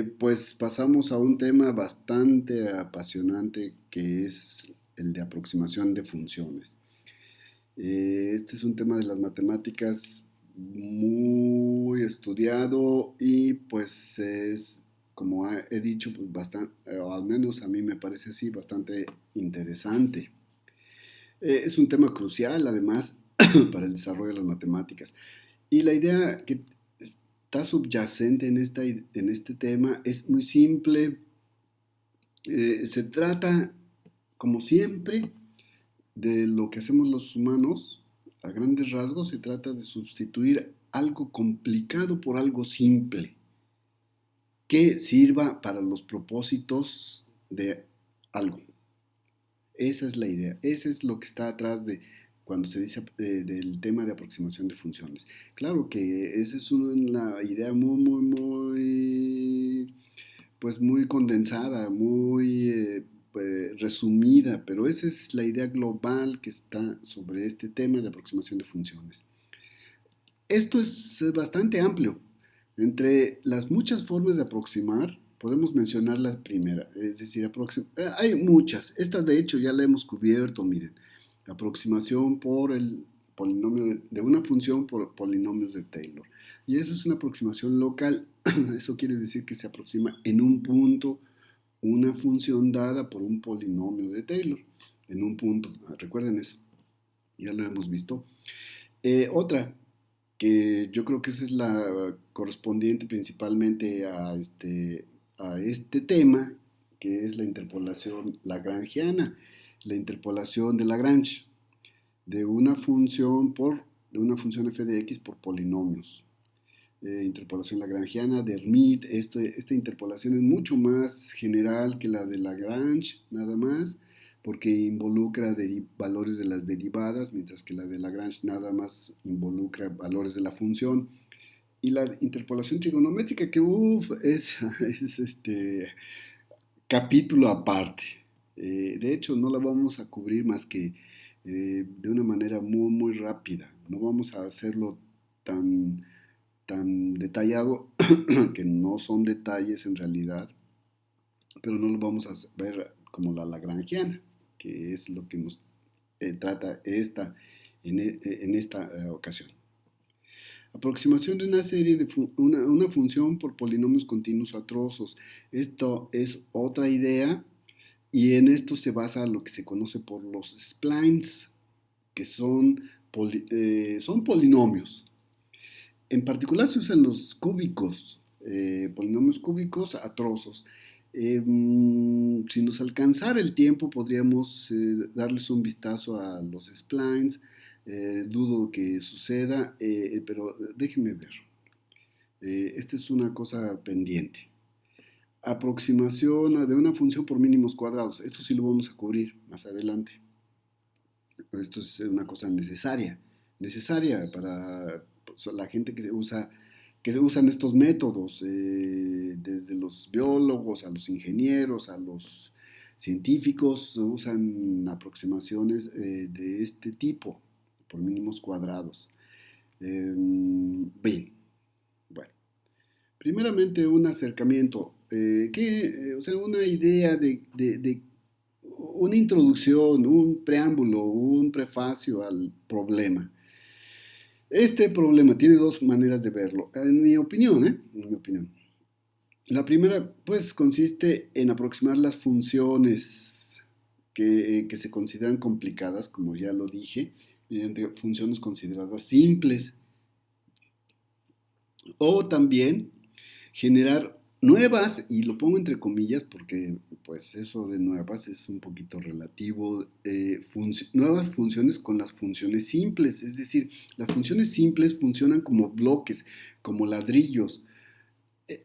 Pues pasamos a un tema bastante apasionante que es el de aproximación de funciones. Este es un tema de las matemáticas muy estudiado y pues es, como he dicho, pues bastante, o al menos a mí me parece así, bastante interesante. Es un tema crucial además para el desarrollo de las matemáticas. Y la idea que está subyacente en este tema es muy simple. Se trata, como siempre, de lo que hacemos los humanos. A grandes rasgos se trata de sustituir algo complicado por algo simple que sirva para los propósitos de algo. Esa es la idea, esa es lo que está atrás de cuando se dice del tema de aproximación de funciones. Claro que esa es una idea pues muy condensada, muy pues, resumida, pero esa es la idea global que está sobre este tema de aproximación de funciones. Esto es bastante amplio. Entre las muchas formas de aproximar, podemos mencionar la primera, es decir, hay muchas. Esta de hecho ya la hemos cubierto, miren. Aproximación por el polinomio de una función por polinomios de Taylor. Y eso es una aproximación local. Eso quiere decir que se aproxima en un punto una función dada por un polinomio de Taylor. En un punto. Recuerden eso. Ya lo hemos visto. Otra, que yo creo que esa es la correspondiente principalmente a este tema, que es la interpolación lagrangiana, la interpolación de Lagrange, de una función de una función f de x por polinomios. Interpolación lagrangiana de Hermite, esta interpolación es mucho más general que la de Lagrange, nada más, porque involucra valores de las derivadas, mientras que la de Lagrange nada más involucra valores de la función. Y la interpolación trigonométrica, que es capítulo aparte. De hecho, no la vamos a cubrir más que de una manera muy rápida. No vamos a hacerlo tan detallado, que no son detalles en realidad, pero no lo vamos a ver como la lagrangiana, que es lo que nos trata en esta ocasión. Aproximación de una serie de una función por polinomios continuos a trozos. Esto es otra idea y en esto se basa lo que se conoce por los splines, que son polinomios. En particular se usan los cúbicos, polinomios cúbicos a trozos. Si nos alcanzara el tiempo, podríamos darles un vistazo a los splines. Dudo que suceda, pero déjenme ver. Esta es una cosa pendiente. Aproximación de una función por mínimos cuadrados. Esto sí lo vamos a cubrir más adelante. Esto es una cosa necesaria para pues, la gente que se usan estos métodos, desde los biólogos a los ingenieros, a los científicos, usan aproximaciones de este tipo, por mínimos cuadrados. Bien, bueno, primeramente un acercamiento, o sea, una idea de una introducción, un preámbulo, un prefacio al problema. Este problema tiene dos maneras de verlo, en mi opinión, ¿eh? En mi opinión. La primera, pues, consiste en aproximar las funciones que se consideran complicadas, como ya lo dije, mediante funciones consideradas simples, o también generar nuevas, y lo pongo entre comillas porque pues eso de nuevas es un poquito relativo, nuevas funciones con las funciones simples, es decir, las funciones simples funcionan como bloques, como ladrillos,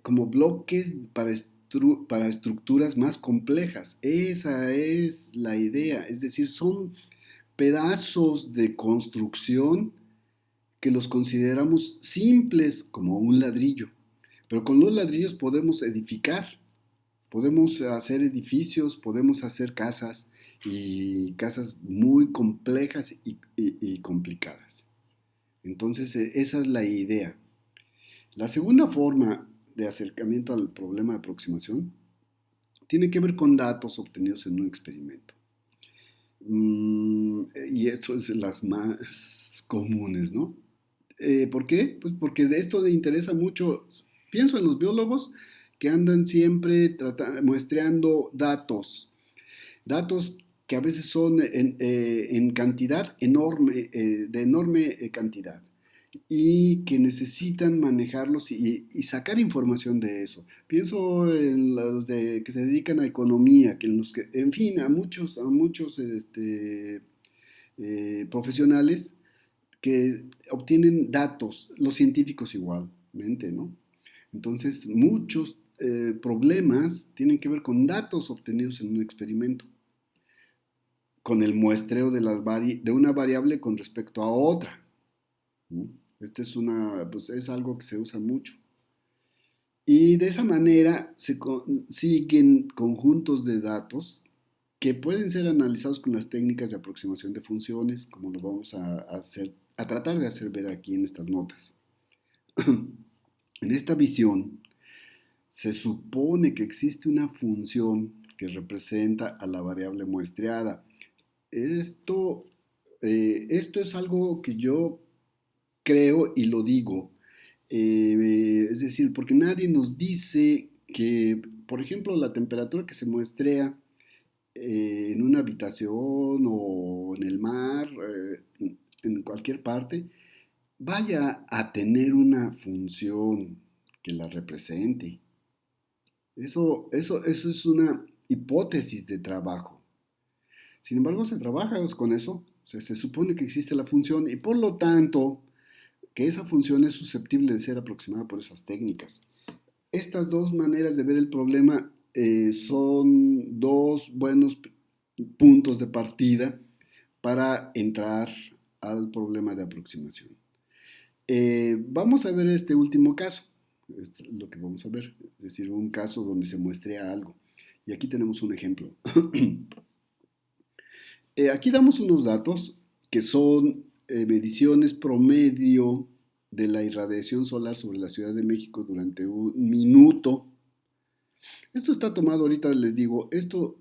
como bloques para estructuras más complejas. Esa es la idea, es decir, son pedazos de construcción que los consideramos simples como un ladrillo. Pero con los ladrillos podemos edificar, podemos hacer edificios, podemos hacer casas y casas muy complejas y complicadas. Entonces, esa es la idea. La segunda forma de acercamiento al problema de aproximación tiene que ver con datos obtenidos en un experimento. Y esto es las más comunes, ¿no? ¿Por qué? Pues porque de esto le interesa mucho, pienso en los biólogos que andan siempre muestreando datos que a veces son en cantidad enorme, de enorme cantidad, y que necesitan manejarlos y sacar información de eso. Pienso en los que se dedican a economía, que en fin, a muchos profesionales que obtienen datos, los científicos igualmente, ¿no? Entonces, muchos problemas tienen que ver con datos obtenidos en un experimento, con el muestreo de una variable con respecto a otra, ¿no? Pues es algo que se usa mucho. Y de esa manera se siguen conjuntos de datos que pueden ser analizados con las técnicas de aproximación de funciones, como lo vamos a tratar de hacer ver aquí en estas notas. En esta visión, se supone que existe una función que representa a la variable muestreada. Esto, esto es algo que yo creo y lo digo. Es decir, porque nadie nos dice que, por ejemplo, la temperatura que se muestrea en una habitación o en el mar, en cualquier parte, vaya a tener una función que la represente. Eso es una hipótesis de trabajo. Sin embargo, se trabaja con eso. O sea, se supone que existe la función y por lo tanto que esa función es susceptible de ser aproximada por esas técnicas. Estas dos maneras de ver el problema son dos buenos puntos de partida para entrar al problema de aproximación. Vamos a ver este último caso, es lo que vamos a ver, es decir, un caso donde se muestre algo. Y aquí tenemos un ejemplo. Aquí damos unos datos que son mediciones promedio de la irradiación solar sobre la Ciudad de México durante un minuto. Esto está tomado ahorita, les digo, esto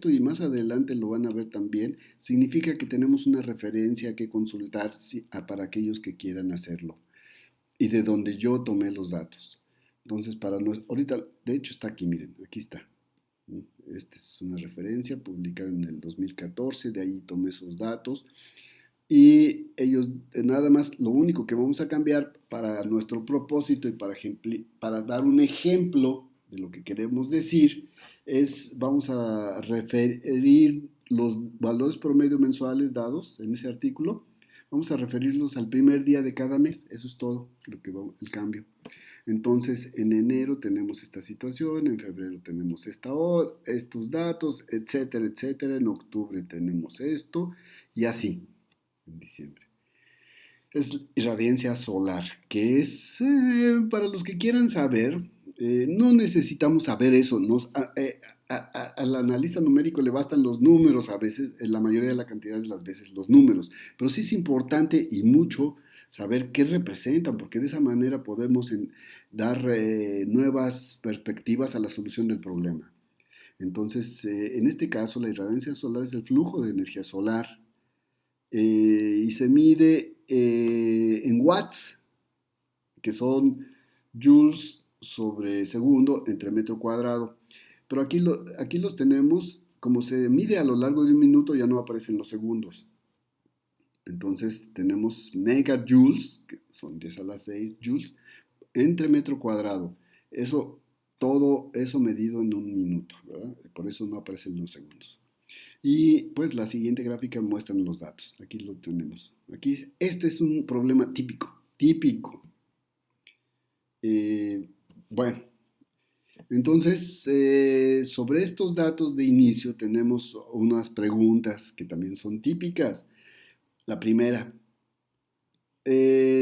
y más adelante lo van a ver también, significa que tenemos una referencia que consultar para aquellos que quieran hacerlo y de donde yo tomé los datos. Entonces, ahorita, de hecho está aquí, miren, aquí está. Esta es una referencia publicada en el 2014, de ahí tomé esos datos y ellos nada más, lo único que vamos a cambiar para nuestro propósito y para dar un ejemplo de lo que queremos decir vamos a referir los valores promedio mensuales dados en ese artículo, vamos a referirlos al primer día de cada mes, eso es todo el cambio. Entonces, en enero tenemos esta situación, en febrero tenemos estos datos, etcétera, etcétera. En octubre tenemos esto y así, en diciembre. Es irradiancia solar, que es, para los que quieran saber, no necesitamos saber eso. Al analista numérico le bastan los números a veces, en la mayoría de la cantidad de las veces los números, pero sí es importante y mucho saber qué representan, porque de esa manera podemos dar nuevas perspectivas a la solución del problema. Entonces, en este caso, la irradiancia solar es el flujo de energía solar y se mide en watts, que son joules sobre segundo entre metro cuadrado. Pero aquí los tenemos, como se mide a lo largo de un minuto, ya no aparecen los segundos. Entonces tenemos megajoules, que son 10 a la 6 joules, entre metro cuadrado. Todo eso medido en un minuto, ¿verdad? Por eso no aparecen los segundos. Y pues la siguiente gráfica muestra los datos. Aquí lo tenemos. Aquí, este es un problema típico. Eh, bueno, entonces sobre estos datos de inicio tenemos unas preguntas que también son típicas. La primera,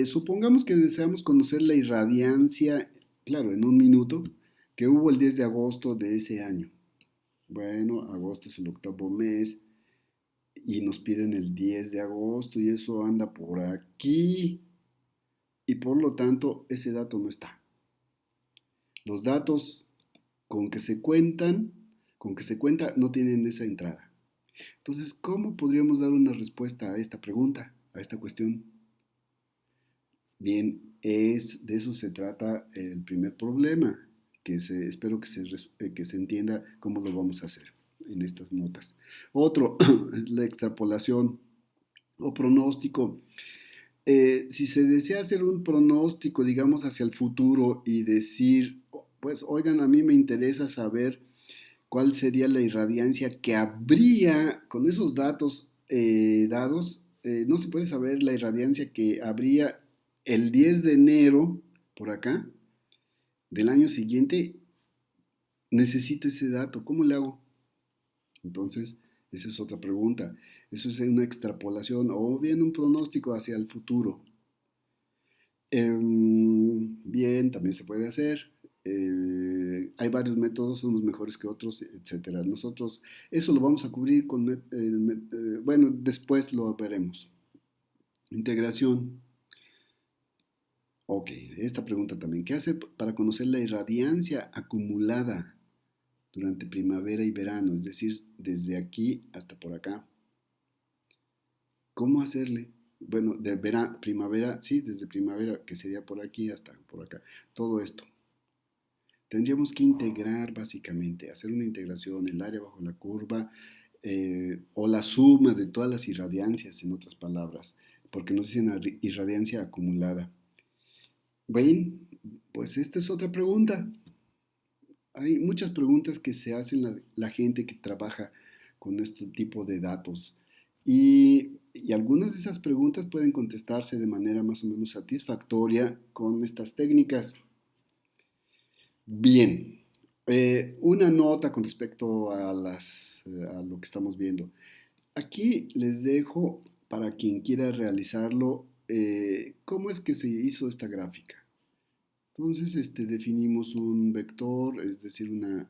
supongamos que deseamos conocer la irradiancia, claro, en un minuto, que hubo el 10 de agosto de ese año. Bueno, agosto es el octavo mes y nos piden el 10 de agosto y eso anda por aquí y por lo tanto ese dato no está. Los datos con que se cuentan, con que se cuenta, no tienen esa entrada. Entonces, ¿cómo podríamos dar una respuesta a esta pregunta, a esta cuestión? Bien, de eso se trata el primer problema, espero que se entienda cómo lo vamos a hacer en estas notas. Otro es la extrapolación o pronóstico. Si se desea hacer un pronóstico, digamos, hacia el futuro y decir, pues, oigan, a mí me interesa saber cuál sería la irradiancia que habría con esos datos dados. No se puede saber la irradiancia que habría el 10 de enero, por acá, del año siguiente. Necesito ese dato, ¿cómo le hago? Entonces, esa es otra pregunta. Eso es una extrapolación o bien un pronóstico hacia el futuro. Bien, también se puede hacer. Hay varios métodos, unos mejores que otros, etcétera. Nosotros eso lo vamos a cubrir bueno, después lo veremos. Integración. Ok, esta pregunta también. ¿Qué hace para conocer la irradiancia acumulada durante primavera y verano? Es decir, desde aquí hasta por acá. ¿Cómo hacerle? Bueno, primavera, sí, desde primavera, que sería por aquí hasta por acá. Todo esto. Tendríamos que integrar básicamente, hacer una integración, el área bajo la curva, o la suma de todas las irradiancias, en otras palabras, porque nos dicen irradiancia acumulada. Bueno, pues esta es otra pregunta. Hay muchas preguntas que se hacen la gente que trabaja con este tipo de datos y algunas de esas preguntas pueden contestarse de manera más o menos satisfactoria con estas técnicas. Bien, una nota con respecto a lo que estamos viendo. Aquí les dejo para quien quiera realizarlo cómo es que se hizo esta gráfica. Entonces, definimos un vector, es decir, un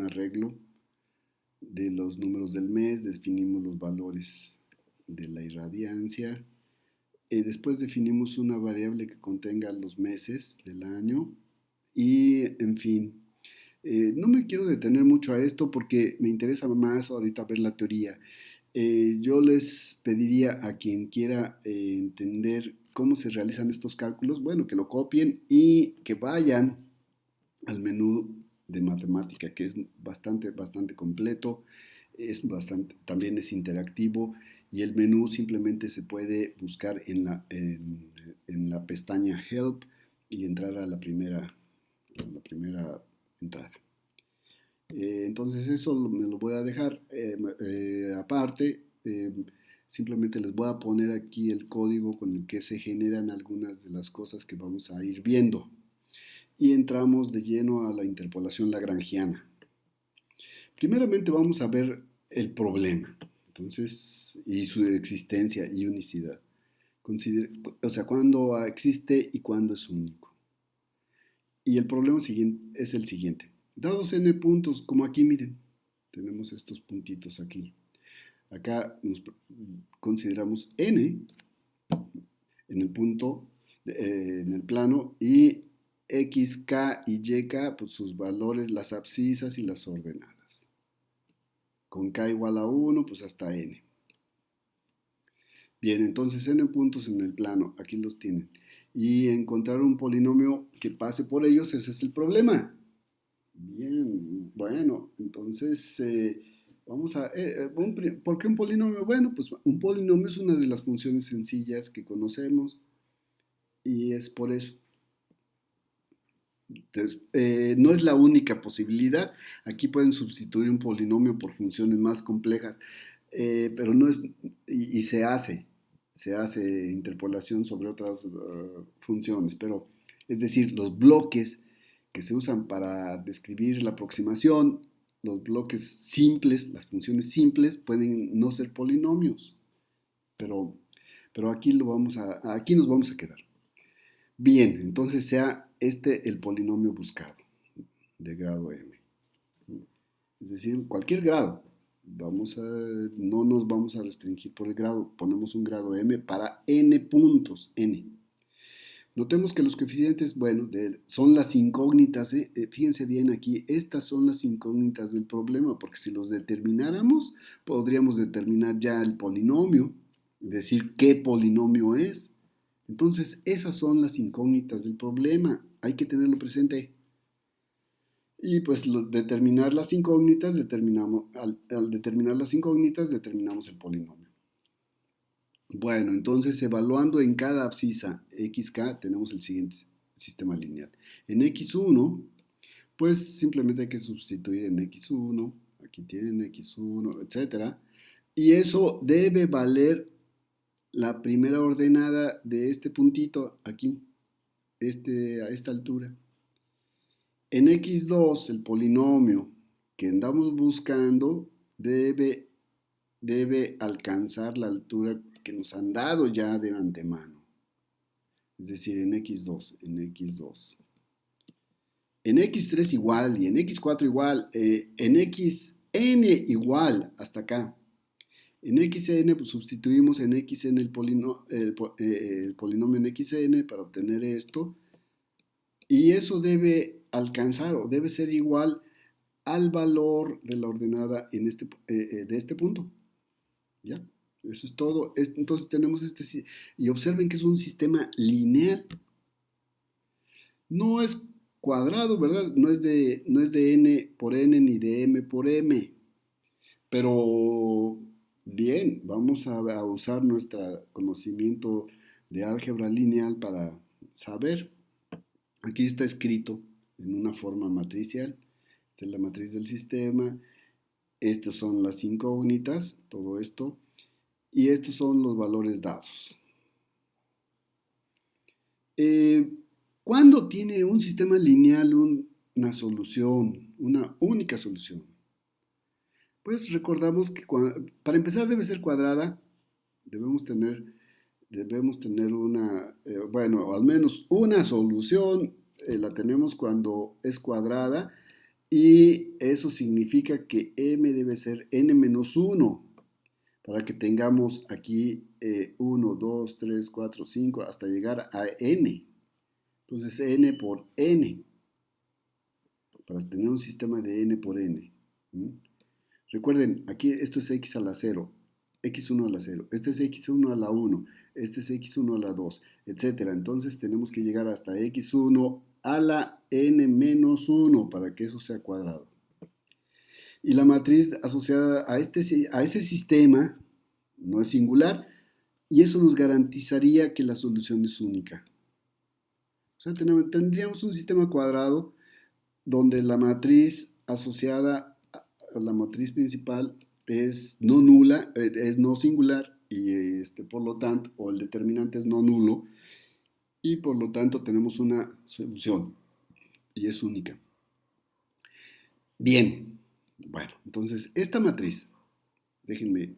arreglo de los números del mes, definimos los valores de la irradiancia, después definimos una variable que contenga los meses del año y, en fin, no me quiero detener mucho a esto porque me interesa más ahorita ver la teoría. Yo les pediría a quien quiera entender cómo se realizan estos cálculos, bueno, que lo copien y que vayan al menú de matemática, que es bastante completo, también es interactivo y el menú simplemente se puede buscar en la pestaña Help y entrar a la primera entrada. Entonces eso me lo voy a dejar aparte. Simplemente les voy a poner aquí el código con el que se generan algunas de las cosas que vamos a ir viendo. Y entramos de lleno a la interpolación lagrangiana. Primeramente vamos a ver el problema, entonces, y su existencia y unicidad. O sea, cuándo existe y cuándo es único. Y el problema es el siguiente. Dados n puntos, como aquí miren, tenemos estos puntitos aquí. Acá consideramos n en el punto, en el plano, y x, k y y, k, pues sus valores, las abscisas y las ordenadas. Con k igual a 1, pues hasta n. Bien, entonces n puntos en el plano, aquí los tienen. Y encontrar un polinomio que pase por ellos, ese es el problema. Bien, bueno, entonces vamos a... ¿por qué un polinomio? Bueno, pues un polinomio es una de las funciones sencillas que conocemos y es por eso. Entonces, no es la única posibilidad. Aquí pueden sustituir un polinomio por funciones más complejas, pero no es... y se hace interpolación sobre otras funciones, pero es decir, los bloques que se usan para describir la aproximación, los bloques simples, las funciones simples, pueden no ser polinomios, pero, pero aquí nos vamos a quedar. Bien, entonces sea el polinomio buscado de grado m. Es decir, cualquier grado. No nos vamos a restringir por el grado. Ponemos un grado m para n puntos, n. Notemos que los coeficientes, bueno, son las incógnitas, fíjense bien aquí, estas son las incógnitas del problema, porque si los determináramos, podríamos determinar ya el polinomio, decir qué polinomio es. Entonces, esas son las incógnitas del problema, hay que tenerlo presente. Y pues determinar las incógnitas, al determinar las incógnitas, determinamos el polinomio. Bueno, entonces evaluando en cada abscisa xk tenemos el siguiente sistema lineal. En x1, pues simplemente hay que sustituir en x1, aquí tienen x1, etcétera. Y eso debe valer la primera ordenada de este puntito aquí, a esta altura. En x2, el polinomio que andamos buscando debe alcanzar la altura que nos han dado ya de antemano. Es decir, en x2, en x2. En x3 igual y en x4 igual, en xn igual, hasta acá. En xn pues, sustituimos en xn el polinomio en xn para obtener esto. Y eso debe alcanzar o debe ser igual al valor de la ordenada de este punto. ¿Ya? Eso es todo. Entonces tenemos y observen que es un sistema lineal. No es cuadrado, ¿verdad? No es de n por n ni de m por m. Pero bien, vamos a usar nuestro conocimiento de álgebra lineal para saber. Aquí está escrito en una forma matricial. Esta es la matriz del sistema. Estas son las incógnitas, todo esto. Y estos son los valores dados. ¿Cuándo tiene un sistema lineal una solución, una única solución? Pues recordamos que para empezar debe ser cuadrada, debemos tener una, bueno, al menos una solución, la tenemos cuando es cuadrada y eso significa que m debe ser n menos 1 para que tengamos aquí 1, 2, 3, 4, 5 hasta llegar a n. Entonces n por n, para tener un sistema de n por n. Recuerden, aquí esto es x a la 0, x1 a la 0, este es x1 a la 1, este es x1 a la 2, etc. Entonces tenemos que llegar hasta x1 a la n menos 1 para que eso sea cuadrado. Y la matriz asociada a ese sistema no es singular y eso nos garantizaría que la solución es única. O sea, tendríamos un sistema cuadrado donde la matriz asociada a la matriz principal es no nula, es no singular y por lo tanto, o el determinante es no nulo y por lo tanto tenemos una solución y es única. Bien, bueno, entonces esta matriz, déjenme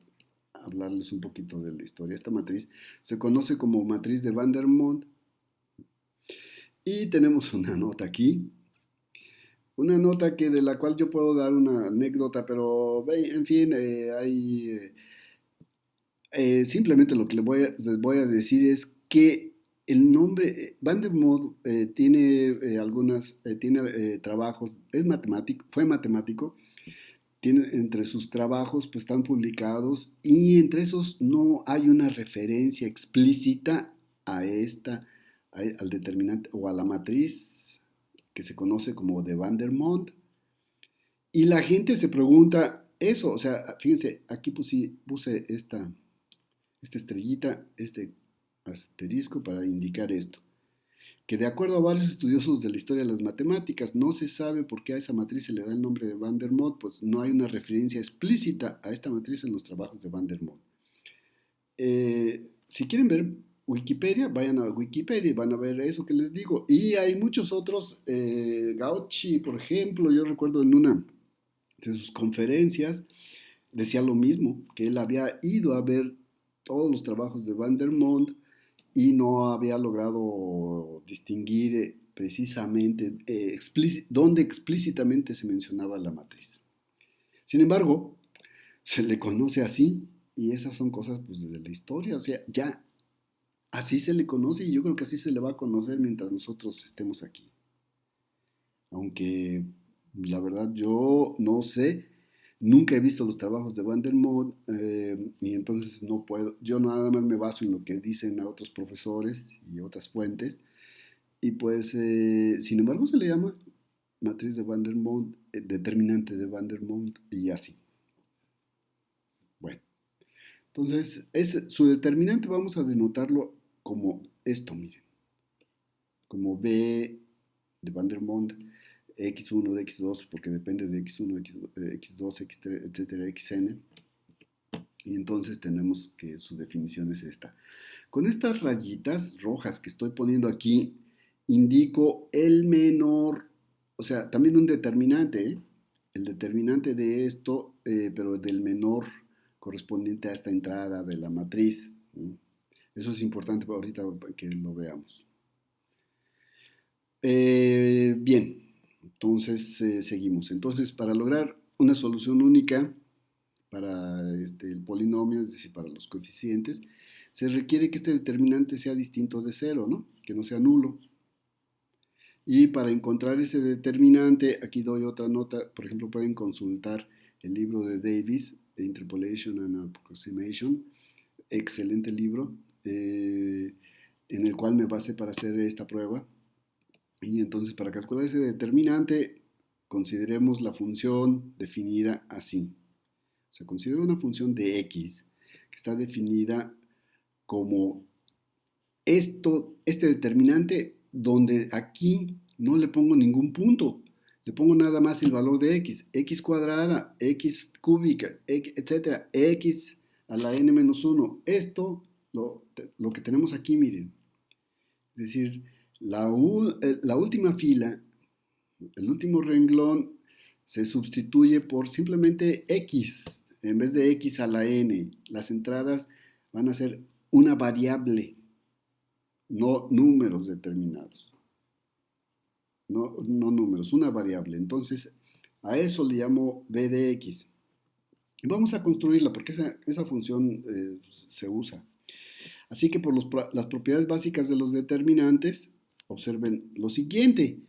hablarles un poquito de la historia. Esta matriz se conoce como matriz de Van der Monde y tenemos una nota aquí. Una nota de la cual yo puedo dar una anécdota, pero en fin, simplemente lo que les voy a decir es que el nombre Van der Monde tiene tiene trabajos, fue matemático, tiene entre sus trabajos pues están publicados y entre esos no hay una referencia explícita al determinante o a la matriz que se conoce como de Van der Monde. Y la gente se pregunta eso, o sea, fíjense, aquí puse esta estrellita, este asterisco para indicar esto, que de acuerdo a varios estudiosos de la historia de las matemáticas, no se sabe por qué a esa matriz se le da el nombre de Van der Monde, pues no hay una referencia explícita a esta matriz en los trabajos de Van der Monde. Si quieren ver Wikipedia, vayan a Wikipedia y van a ver eso que les digo. Y hay muchos otros, Gauchi, por ejemplo, yo recuerdo en una de sus conferencias, decía lo mismo, que él había ido a ver todos los trabajos de Van der Monde y no había logrado distinguir precisamente dónde explícitamente se mencionaba la matriz. Sin embargo, se le conoce así y esas son cosas pues, de la historia, o sea, ya Así se le conoce y yo creo que así se le va a conocer mientras nosotros estemos aquí. Aunque la verdad yo no sé, nunca he visto los trabajos de Van der Moot y entonces no puedo, yo nada más me baso en lo que dicen a otros profesores y otras fuentes y pues sin embargo se le llama matriz de Van der Moot, determinante de Van der Moot y así. Bueno, entonces su determinante vamos a denotarlo como esto, miren, como B de Van der Moot x1 de x2, porque depende de x1, x2, x3, etcétera, xn. Y entonces tenemos que su definición es esta. Con estas rayitas rojas que estoy poniendo aquí, indico el menor, o sea, también un determinante, ¿eh? El determinante de esto, pero del menor correspondiente a esta entrada de la matriz. Eso es importante para ahorita que lo veamos. Bien, entonces seguimos. Entonces, para lograr una solución única para el polinomio, es decir, para los coeficientes, se requiere que este determinante sea distinto de cero, ¿no? Que no sea nulo. Y para encontrar ese determinante, aquí doy otra nota, por ejemplo, pueden consultar el libro de Davis, Interpolation and Approximation, excelente libro, en el cual me basé para hacer esta prueba. Y entonces para calcular ese determinante, consideremos la función definida así. O sea, considero una función de x que está definida como este determinante donde aquí no le pongo ningún punto. Le pongo nada más el valor de x cuadrada, x cúbica, etcétera, x a la n menos 1. Esto, lo que tenemos aquí, miren. Es decir, la última fila, el último renglón, se sustituye por simplemente x en vez de x a la n. Las entradas van a ser una variable, no números determinados. No números, una variable. Entonces, a eso le llamo b de x. Y vamos a construirla porque esa función se usa. Así que por las propiedades básicas de los determinantes, observen lo siguiente,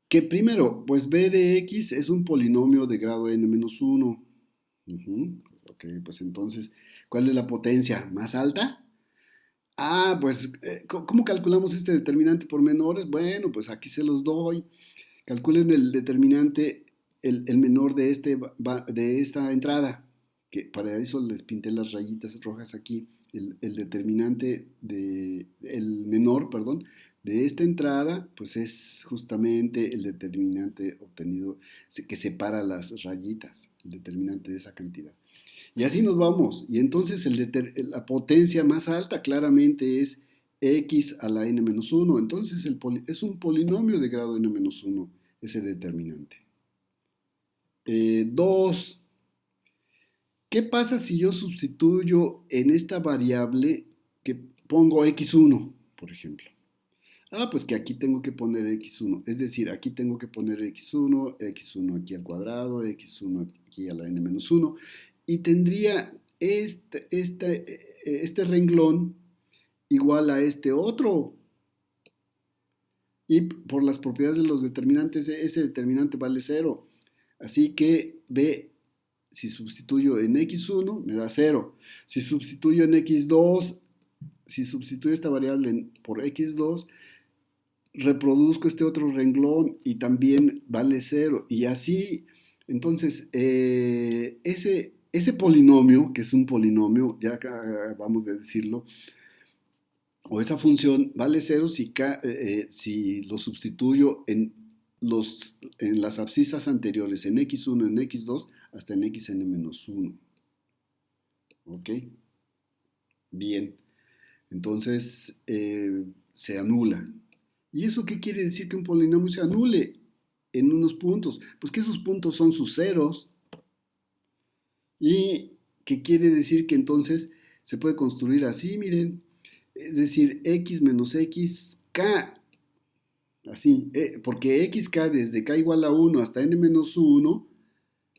que primero, pues b de x es un polinomio de grado n-1. Ok, pues entonces, ¿cuál es la potencia más alta? Ah, pues, ¿cómo calculamos este determinante por menores? Bueno, pues aquí se los doy. Calculen el determinante, el menor de esta entrada, que para eso les pinté las rayitas rojas aquí. El determinante el menor, perdón, de esta entrada, pues es justamente el determinante obtenido que separa las rayitas, el determinante de esa cantidad. Y así nos vamos. Y entonces la potencia más alta claramente es x a la n-1. Entonces es un polinomio de grado n-1 ese determinante. 2. ¿Qué pasa si yo sustituyo en esta variable que pongo x1, por ejemplo? Ah, pues que aquí tengo que poner x1. Es decir, aquí tengo que poner x1, x1 aquí al cuadrado, x1 aquí a la n-1. Y tendría este renglón igual a este otro. Y por las propiedades de los determinantes, ese determinante vale 0. Así que B, si sustituyo en x1, me da 0. Si sustituyo en x2, si sustituyo esta variable por x2, reproduzco este otro renglón y también vale 0. Y así, entonces, ese polinomio, que es un polinomio, ya acabamos de decirlo, o esa función vale 0 si lo sustituyo en las abscisas anteriores, en x1, en x2, hasta en xn-1. ¿Ok? Bien. Entonces, se anula. ¿Y eso qué quiere decir que un polinomio se anule en unos puntos? Pues que esos puntos son sus ceros. ¿Y qué quiere decir que entonces se puede construir así, miren? Es decir, x menos xk, así, porque xk desde k igual a 1 hasta n menos 1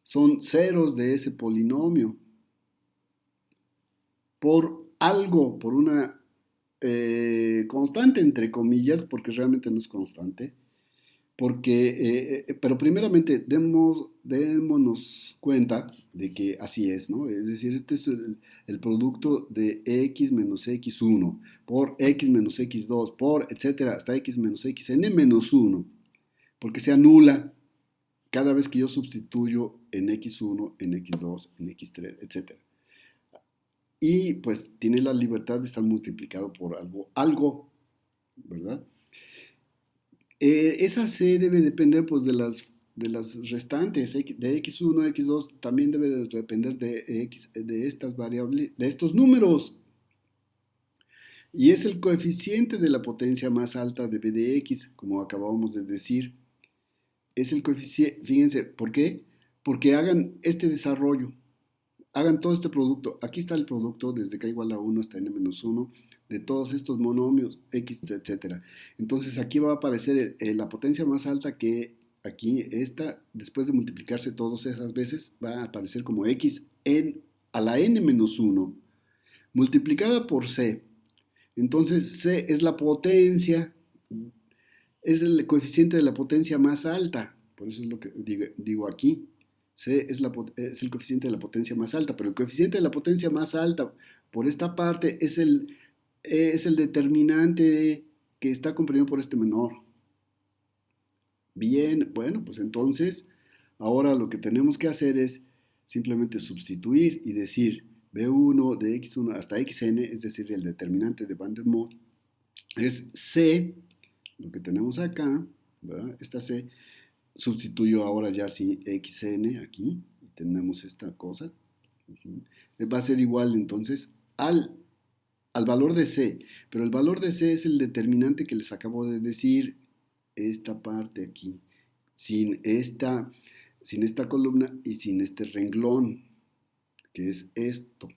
son ceros de ese polinomio. Por algo, por una constante, entre comillas, porque realmente no es constante. Porque, pero primeramente démonos cuenta de que así es, ¿no? Es decir, este es el producto de x menos x1 por x menos x2 por, etcétera, hasta x menos xn menos 1, porque se anula cada vez que yo sustituyo en x1, en x2, en x3, etcétera. Y pues tiene la libertad de estar multiplicado por algo, ¿verdad? Esa C debe depender pues de las restantes, de x1, x2, también debe de depender de estas variables, de estos números. Y es el coeficiente de la potencia más alta de b de x, como acabábamos de decir. Es el coeficiente, fíjense, ¿por qué? Porque hagan este desarrollo, hagan todo este producto. Aquí está el producto desde k igual a 1 hasta n-1 de todos estos monomios, x, etcétera. Entonces aquí va a aparecer la potencia más alta, que aquí esta, después de multiplicarse todas esas veces, va a aparecer como x a la n-1 multiplicada por c. Entonces c es la potencia, es el coeficiente de la potencia más alta. Por eso es lo que digo aquí. C es el coeficiente de la potencia más alta, pero el coeficiente de la potencia más alta por esta parte es el determinante que está comprimido por este menor. Bien, bueno, pues entonces ahora lo que tenemos que hacer es simplemente sustituir y decir B1 de x1 hasta xn, es decir, el determinante de Van der Moot, es C, lo que tenemos acá, ¿verdad? Esta C, sustituyo ahora ya sí xn aquí, y tenemos esta cosa. Va a ser igual entonces al valor de C, pero el valor de C es el determinante que les acabo de decir, esta parte aquí, sin esta, sin esta columna y sin este renglón, que es esto,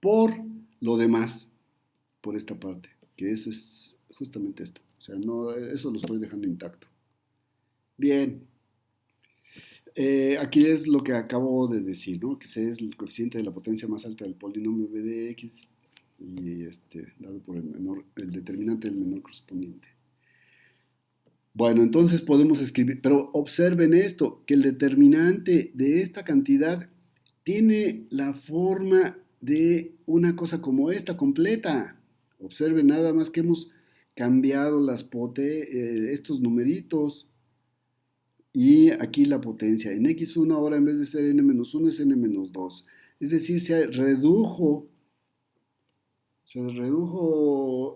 por lo demás, por esta parte, que es justamente esto. O sea, no, eso lo estoy dejando intacto. Bien, aquí es lo que acabo de decir, ¿no? Que C es el coeficiente de la potencia más alta del polinomio b de x y dado por el determinante del menor correspondiente. Bueno, entonces podemos escribir, pero observen esto, que el determinante de esta cantidad tiene la forma de una cosa como esta, completa. Observen nada más que hemos cambiado estos numeritos y aquí la potencia. En x1 ahora en vez de ser n-1 es n-2. Es decir, se redujo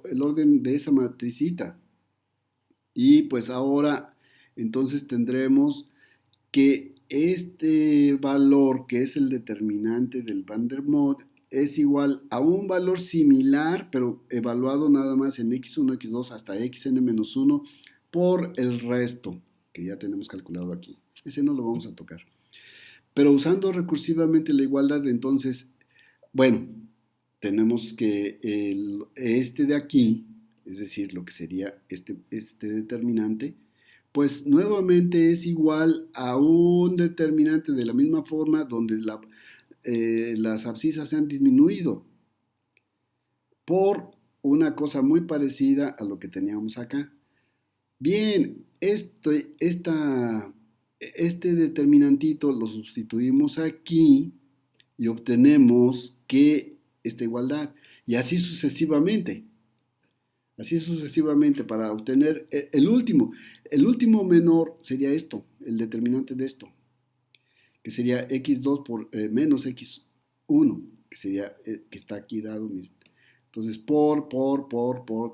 el orden de esa matricita. Y pues ahora entonces tendremos que este valor, que es el determinante del Van der Moot, es igual a un valor similar, pero evaluado nada más en x1, x2 hasta xn-1 por el resto, que ya tenemos calculado aquí. Ese no lo vamos a tocar. Pero usando recursivamente la igualdad, entonces, bueno, tenemos que este de aquí, es decir, lo que sería este determinante, pues nuevamente es igual a un determinante de la misma forma donde las abscisas se han disminuido por una cosa muy parecida a lo que teníamos acá. Bien, este determinantito lo sustituimos aquí y obtenemos que esta igualdad, y así sucesivamente. Así sucesivamente para obtener el último. El último menor sería esto, el determinante de esto, que sería x2 por menos x1, que está aquí dado, miren. Entonces, por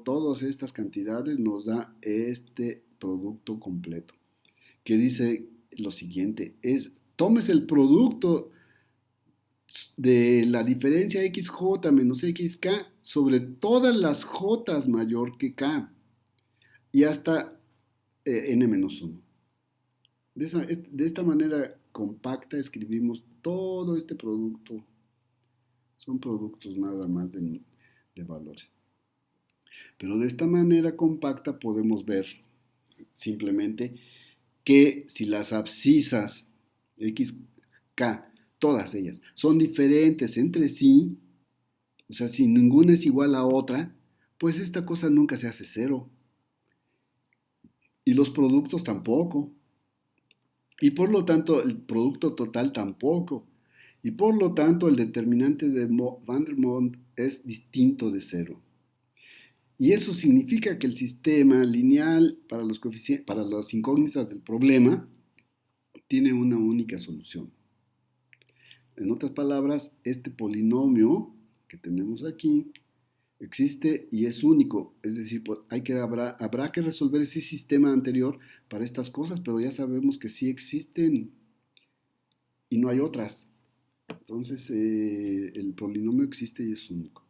todas estas cantidades nos da este producto completo, que dice lo siguiente, tomes el producto de la diferencia xj menos xk sobre todas las j mayor que k y hasta n-1. De esta manera compacta escribimos todo este producto. Son productos nada más de valores. Pero de esta manera compacta podemos ver simplemente que si las abscisas xk, todas ellas, son diferentes entre sí, O sea, si ninguna es igual a otra, pues esta cosa nunca se hace cero. Y los productos tampoco. Y por lo tanto, el producto total tampoco. Y por lo tanto, el determinante de Van der Monde es distinto de cero. Y eso significa que el sistema lineal para las incógnitas del problema tiene una única solución. En otras palabras, este polinomio que tenemos aquí existe y es único. Es decir, pues habrá que resolver ese sistema anterior para estas cosas, pero ya sabemos que sí existen y no hay otras. Entonces, el polinomio existe y es único.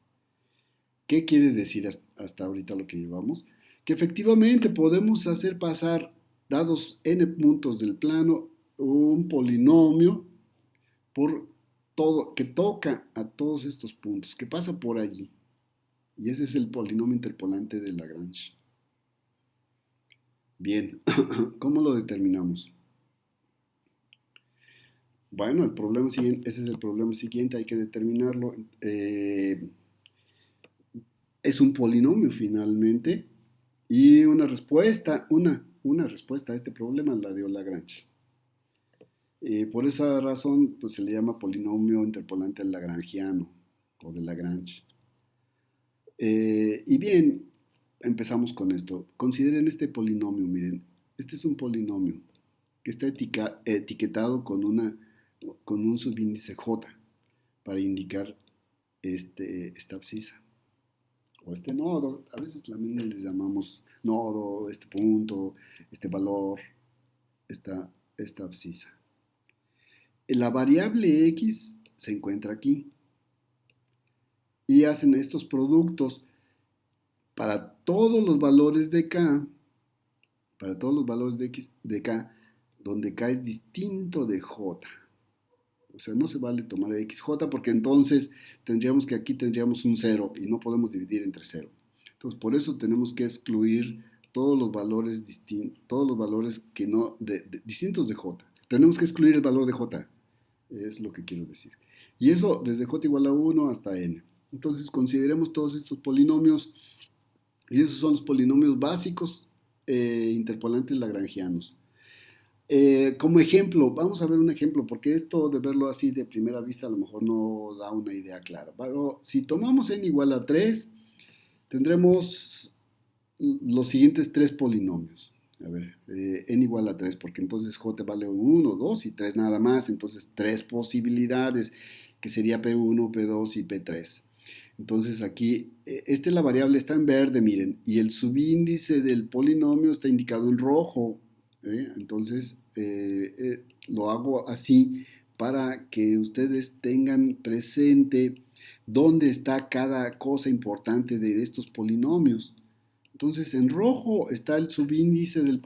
¿Qué quiere decir hasta ahorita lo que llevamos? Que efectivamente podemos hacer pasar, dados n puntos del plano, un polinomio por todo, que toca a todos estos puntos, que pasa por allí. Y ese es el polinomio interpolante de Lagrange. Bien, ¿cómo lo determinamos? Bueno, el problema siguiente, ese es el problema siguiente, hay que determinarlo. Es un polinomio finalmente y una respuesta a este problema la dio Lagrange. Por esa razón, pues se le llama polinomio interpolante lagrangiano o de Lagrange. Y bien, empezamos con esto. Consideren este polinomio, miren, este es un polinomio que está etiquetado con un subíndice j para indicar esta abscisa o este nodo. A veces también les llamamos nodo, este punto, este valor, esta abscisa. La variable x se encuentra aquí y hacen estos productos para todos los valores de k, para todos los valores de x de k, donde k es distinto de j. O sea, no se vale tomar xj porque entonces tendríamos que aquí tendríamos un 0 y no podemos dividir entre 0. Entonces, por eso tenemos que excluir todos los valores que no distintos de j. Tenemos que excluir el valor de j, es lo que quiero decir. Y eso desde j igual a 1 hasta n. Entonces, consideremos todos estos polinomios y esos son los polinomios básicos interpolantes lagrangianos. Como ejemplo, vamos a ver un ejemplo, porque esto de verlo así de primera vista a lo mejor no da una idea clara. Pero si tomamos n igual a 3, tendremos los siguientes tres polinomios. A ver, n igual a 3, porque entonces j vale 1, 2 y 3 nada más. Entonces, tres posibilidades, que sería P1, P2 y P3. Entonces aquí, la variable está en verde, miren, y el subíndice del polinomio está indicado en rojo. Entonces, lo hago así para que ustedes tengan presente dónde está cada cosa importante de estos polinomios. Entonces, en rojo está el subíndice del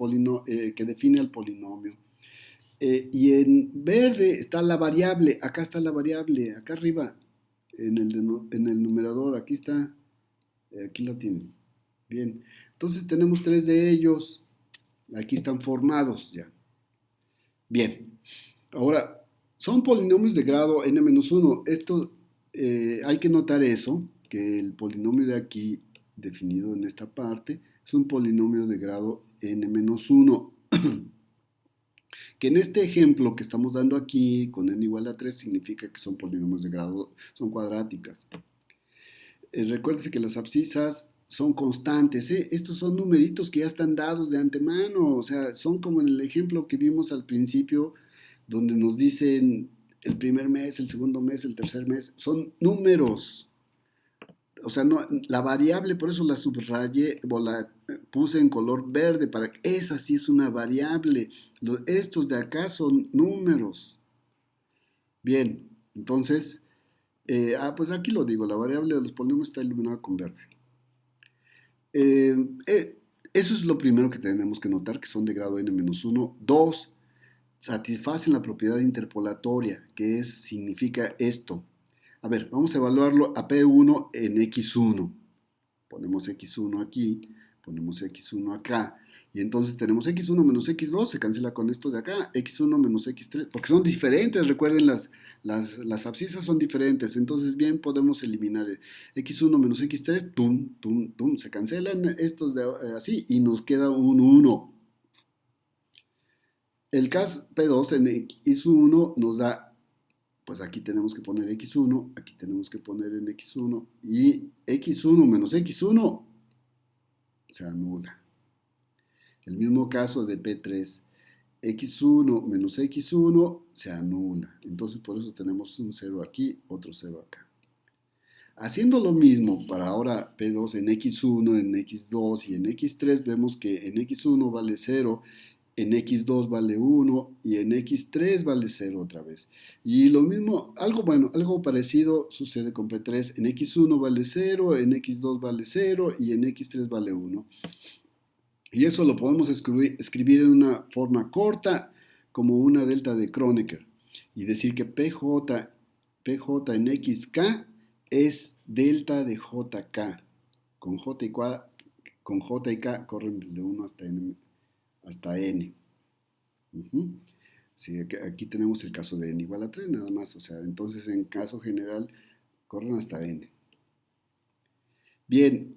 que define el polinomio. Y en verde está la variable, acá está la variable, acá arriba, en el numerador, aquí está, aquí la tienen. Bien, entonces tenemos tres de ellos, aquí están formados ya. Bien, ahora, son polinomios de grado n-1. Esto, hay que notar eso, que el polinomio de aquí, definido en esta parte, es un polinomio de grado n-1. Que en este ejemplo que estamos dando aquí, con n igual a 3, significa que son polinomios de grado, son cuadráticas. Recuérdense que las abscisas son constantes, ¿eh? Estos son numeritos que ya están dados de antemano, o sea, son como en el ejemplo que vimos al principio, donde nos dicen el primer mes, el segundo mes, el tercer mes, son números. O sea, no, la variable, por eso la subrayé o la puse en color verde, para que esa sí es una variable. Estos de acá son números. Bien, entonces, pues aquí lo digo, la variable de los polinomios está iluminada con verde. Eso es lo primero que tenemos que notar, que son de grado n-1. Dos, satisfacen la propiedad interpolatoria, que significa esto. A ver, vamos a evaluarlo a P1 en X1. Ponemos X1 aquí, ponemos X1 acá. Y entonces tenemos x1 menos x2, se cancela con esto de acá, x1 menos x3, porque son diferentes, recuerden, las abscisas son diferentes, entonces bien podemos eliminar x1 menos x3, tum, tum, tum, se cancelan estos así y nos queda un 1. El caso P2 en x1 nos da, pues aquí tenemos que poner x1, aquí tenemos que poner en x1 y x1 menos x1 se anula. El mismo caso de P3, x1 menos x1 se anula. Entonces por eso tenemos un 0 aquí, otro 0 acá. Haciendo lo mismo para ahora P2 en x1, en x2 y en x3, vemos que en x1 vale 0, en x2 vale 1 y en x3 vale 0 otra vez. Y lo mismo, algo parecido sucede con P3. En x1 vale 0, en x2 vale 0 y en x3 vale 1. Y eso lo podemos escribir en una forma corta como una delta de Kronecker y decir que PJ en XK es delta de JK. Con J y K corren desde 1 hasta N. Sí, aquí tenemos el caso de N igual a 3 nada más. O sea, entonces en caso general corren hasta N. Bien,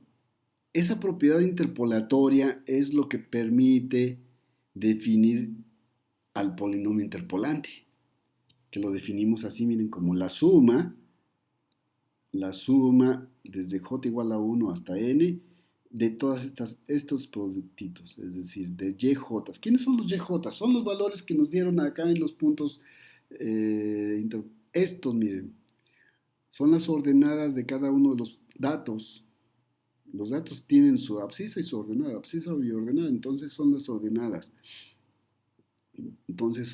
esa propiedad interpolatoria es lo que permite definir al polinomio interpolante, que lo definimos así, miren, como la suma desde j igual a 1 hasta n de todos estos productitos, es decir, de yj. ¿Quiénes son los yj? Son los valores que nos dieron acá en los puntos, estos, miren, son las ordenadas de cada uno de los datos. Los datos tienen su abscisa y su ordenada, abscisa y ordenada, entonces son las ordenadas. Entonces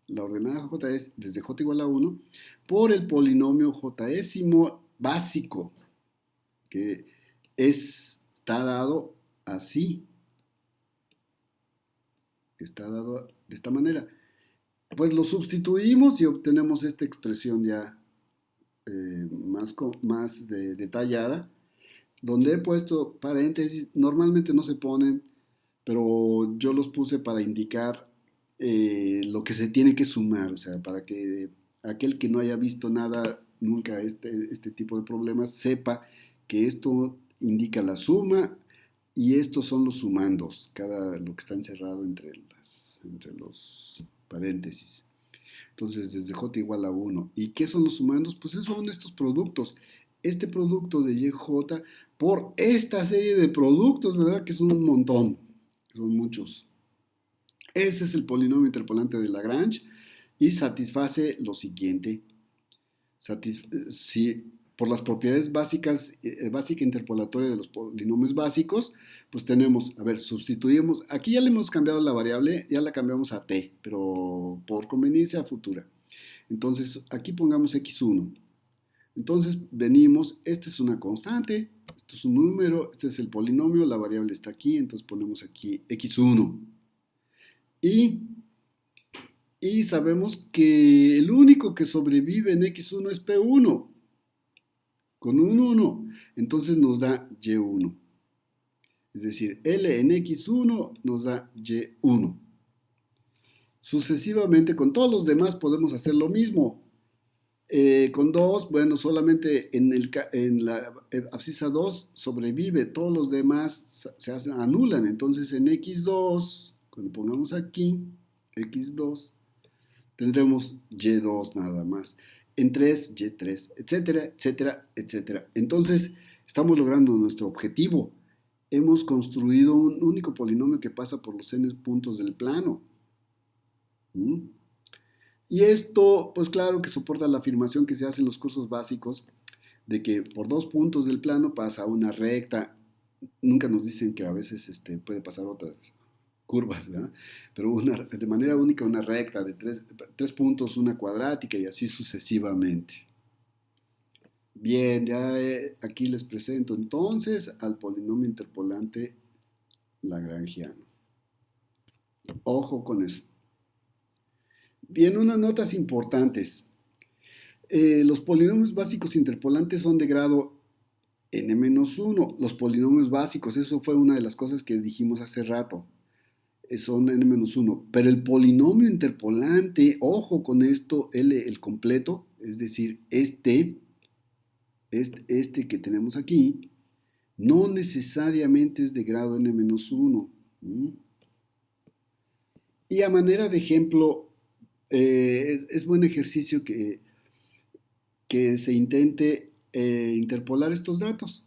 la ordenada j es desde j igual a 1 por el polinomio jésimo básico, que está dado así, está dado de esta manera. Pues lo sustituimos y obtenemos esta expresión ya más detallada, donde he puesto paréntesis, normalmente no se ponen, pero yo los puse para indicar lo que se tiene que sumar, o sea, para que aquel que no haya visto nada, nunca este tipo de problemas, sepa que esto indica la suma y estos son los sumandos, lo que está encerrado entre los paréntesis. Entonces, desde j igual a 1. ¿Y qué son los sumandos? Pues esos son estos productos. Este producto de yj por esta serie de productos, ¿verdad? Que son un montón, son muchos. Ese es el polinomio interpolante de Lagrange y satisface lo siguiente. Si por las propiedades básica interpolatoria de los polinomios básicos, pues tenemos, a ver, sustituimos, aquí ya le hemos cambiado la variable, ya la cambiamos a t, pero por conveniencia futura. Entonces, aquí pongamos x1. Entonces, venimos, esta es una constante, esto es un número, este es el polinomio, la variable está aquí, entonces ponemos aquí x1. Y sabemos que el único que sobrevive en x1 es p1, con un 1, entonces nos da y1. Es decir, L en x1 nos da y1. Sucesivamente con todos los demás podemos hacer lo mismo. Con 2, bueno, solamente en la abscisa 2 sobrevive, todos los demás anulan. Entonces en x2, cuando pongamos aquí x2, tendremos y2 nada más. En 3, y3, etcétera, etcétera, etcétera. Entonces estamos logrando nuestro objetivo. Hemos construido un único polinomio que pasa por los n puntos del plano. Y esto, pues claro que soporta la afirmación que se hace en los cursos básicos de que por 2 puntos del plano pasa una recta. Nunca nos dicen que a veces puede pasar otras curvas, ¿verdad? Pero de manera única una recta de 3 puntos, una cuadrática y así sucesivamente. Bien, ya aquí les presento entonces al polinomio interpolante lagrangiano. Ojo con eso. Bien, unas notas importantes. Los polinomios básicos interpolantes son de grado n-1, los polinomios básicos, eso fue una de las cosas que dijimos hace rato, son n-1, pero el polinomio interpolante, ojo con esto, el completo, es decir, este que tenemos aquí, no necesariamente es de grado n-1. Y a manera de ejemplo, es buen ejercicio que se intente interpolar estos datos.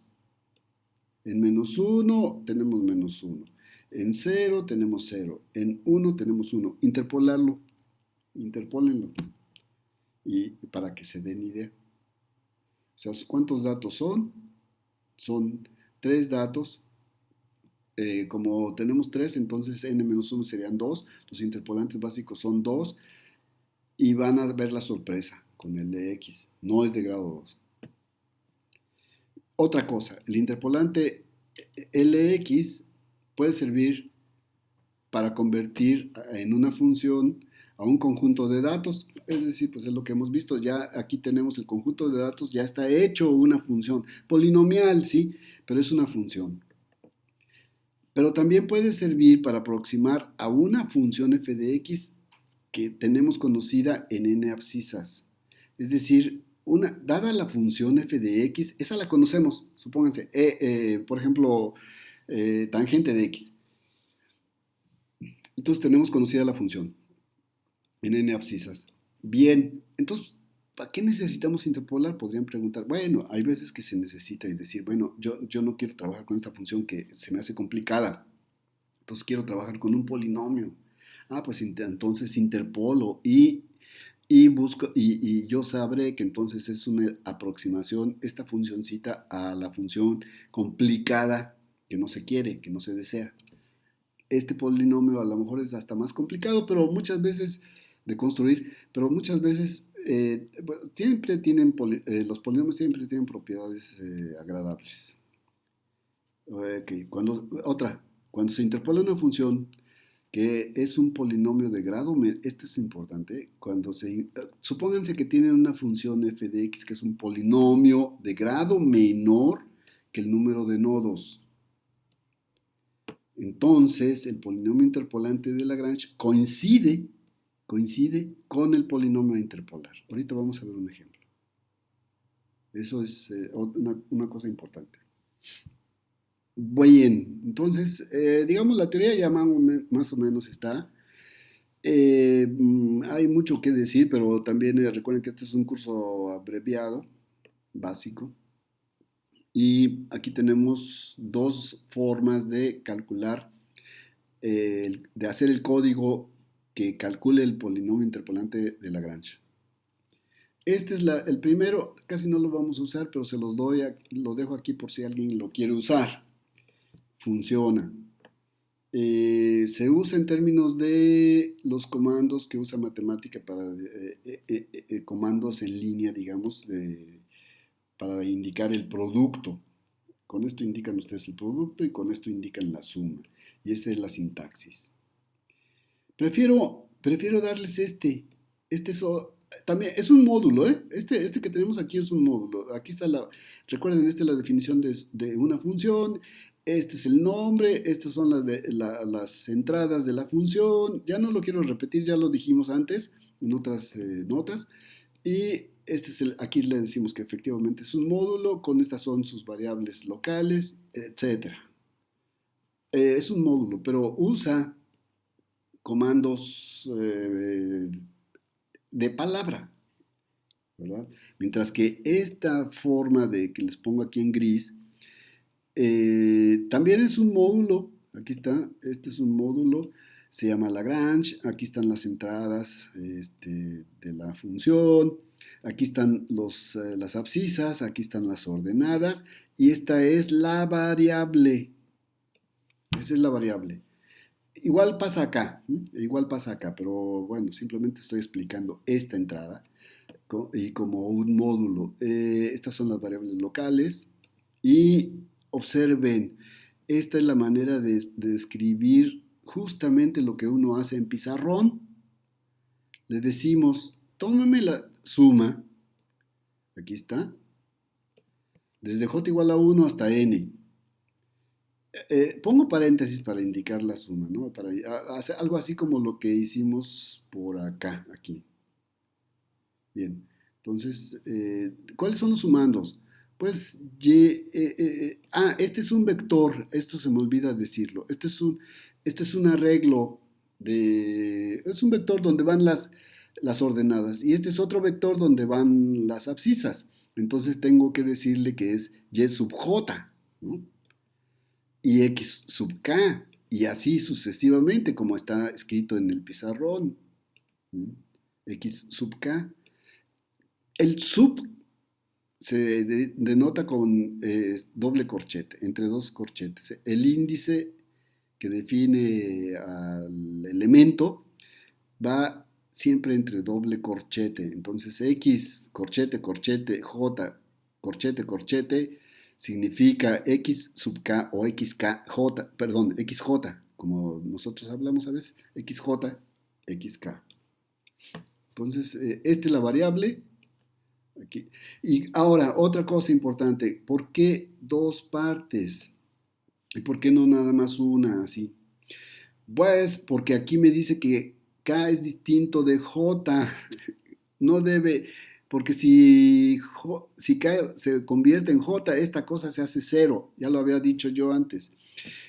En -1 tenemos -1. En 0 tenemos 0. En 1 tenemos 1. Interpolarlo. Interpólenlo. Y para que se den idea. O sea, ¿cuántos datos son? Son 3 datos. Como tenemos 3, entonces n-1 serían 2. Los interpolantes básicos son 2. Y van a ver la sorpresa con el de x. No es de grado 2. Otra cosa, el interpolante Lx puede servir para convertir en una función a un conjunto de datos, es decir, pues es lo que hemos visto, ya aquí tenemos el conjunto de datos, ya está hecho una función polinomial, sí, pero es una función. Pero también puede servir para aproximar a una función f de x que tenemos conocida en n abscisas, es decir, dada la función f de x, esa la conocemos, supónganse, por ejemplo, tangente de x. Entonces tenemos conocida la función en n abscisas. Bien, entonces, ¿para qué necesitamos interpolar? Podrían preguntar. Bueno, hay veces que se necesita y decir, bueno, yo no quiero trabajar con esta función que se me hace complicada. Entonces quiero trabajar con un polinomio. Ah, pues entonces interpolo y busco, y yo sabré que entonces es una aproximación, esta funcioncita, a la función complicada que no se quiere, que no se desea. Este polinomio a lo mejor es hasta más complicado, pero muchas veces de construir, pero muchas veces siempre tienen, los polinomios siempre tienen propiedades agradables. Okay. Cuando se interpola una función que es un polinomio de grado, este es importante, supónganse que tienen una función f de x que es un polinomio de grado menor que el número de nodos. Entonces, el polinomio interpolante de Lagrange coincide con el polinomio interpolar. Ahorita vamos a ver un ejemplo. Eso es una cosa importante. Bien, entonces, digamos, la teoría ya más o menos está. Hay mucho que decir, pero también recuerden que este es un curso abreviado, básico. Y aquí tenemos dos formas de calcular, de hacer el código que calcule el polinomio interpolante de Lagrange. Este es el primero, casi no lo vamos a usar, pero se los doy, lo dejo aquí por si alguien lo quiere usar. Funciona. Se usa en términos de los comandos que usa matemática para comandos en línea, digamos, para indicar el producto. Con esto indican ustedes el producto y con esto indican la suma. Y esa es la sintaxis. Prefiero darles también es un módulo, ¿eh? Este que tenemos aquí es un módulo. Aquí está recuerden, esta es la definición de una función, este es el nombre, estas son las entradas de la función. Ya no lo quiero repetir, ya lo dijimos antes en otras notas. Y aquí le decimos que efectivamente es un módulo, con estas son sus variables locales, etc. Es un módulo, pero usa comandos de palabra, ¿verdad? Mientras que esta forma de que les pongo aquí en gris, también es un módulo. Aquí está, este es un módulo, se llama Lagrange. Aquí están las entradas de la función. Aquí están las abscisas, aquí están las ordenadas y esta es la variable. Esa es la variable. Igual pasa acá, pero bueno, simplemente estoy explicando esta entrada y como un módulo. Estas son las variables locales y observen, esta es la manera de describir justamente lo que uno hace en pizarrón. Le decimos, tómame la suma, aquí está, desde j igual a 1 hasta n. Pongo paréntesis para indicar la suma, ¿no? Para hacer algo así como lo que hicimos por acá, aquí. Bien, entonces, ¿cuáles son los sumandos? Pues, este es un vector, esto se me olvida decirlo. Este es un arreglo es un vector donde van las ordenadas y este es otro vector donde van las abscisas. Entonces tengo que decirle que es y sub j, ¿no? Y x sub k, y así sucesivamente, como está escrito en el pizarrón. ¿Mm? X sub k. El sub se denota con doble corchete, entre dos corchetes. El índice que define al elemento va siempre entre doble corchete. Entonces X, corchete, corchete, J, corchete, corchete, significa X sub K o XK, J, perdón, XJ, como nosotros hablamos a veces, XJ, XK. Entonces, esta es la variable. Aquí. Y ahora, otra cosa importante, ¿por qué dos partes? ¿Y por qué no nada más una así? Pues porque aquí me dice que K es distinto de J. No debe, porque si K se convierte en J, esta cosa se hace cero. Ya lo había dicho yo antes.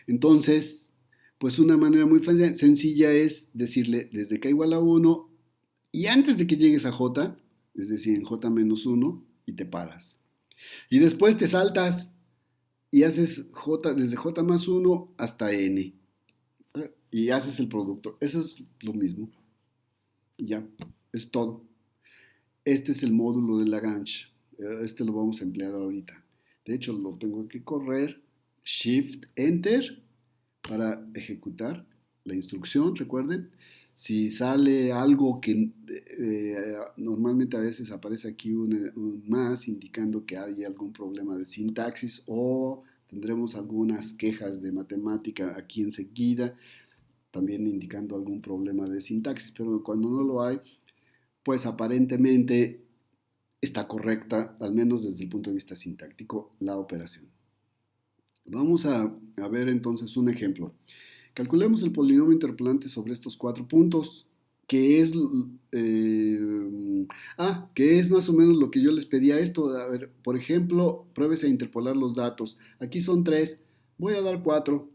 Entonces, pues una manera muy sencilla es decirle desde K igual a 1 y antes de que llegues a J, es decir, en J menos 1, y te paras. Y después te saltas y haces J desde J más 1 hasta N. Y haces el producto. Eso es lo mismo. Y ya, es todo. Este es el módulo de Lagrange. Este lo vamos a emplear ahorita. De hecho, lo tengo que correr. Shift Enter para ejecutar la instrucción. Recuerden, si sale algo que normalmente a veces aparece aquí un más indicando que hay algún problema de sintaxis o tendremos algunas quejas de matemática aquí enseguida, también indicando algún problema de sintaxis, pero cuando no lo hay, pues aparentemente está correcta, al menos desde el punto de vista sintáctico, la operación. Vamos a ver entonces un ejemplo. Calculemos el polinomio interpolante sobre estos cuatro puntos, que es, que es más o menos lo que yo les pedía esto. A ver, por ejemplo, pruébese a interpolar los datos. Aquí son 3, voy a dar 4.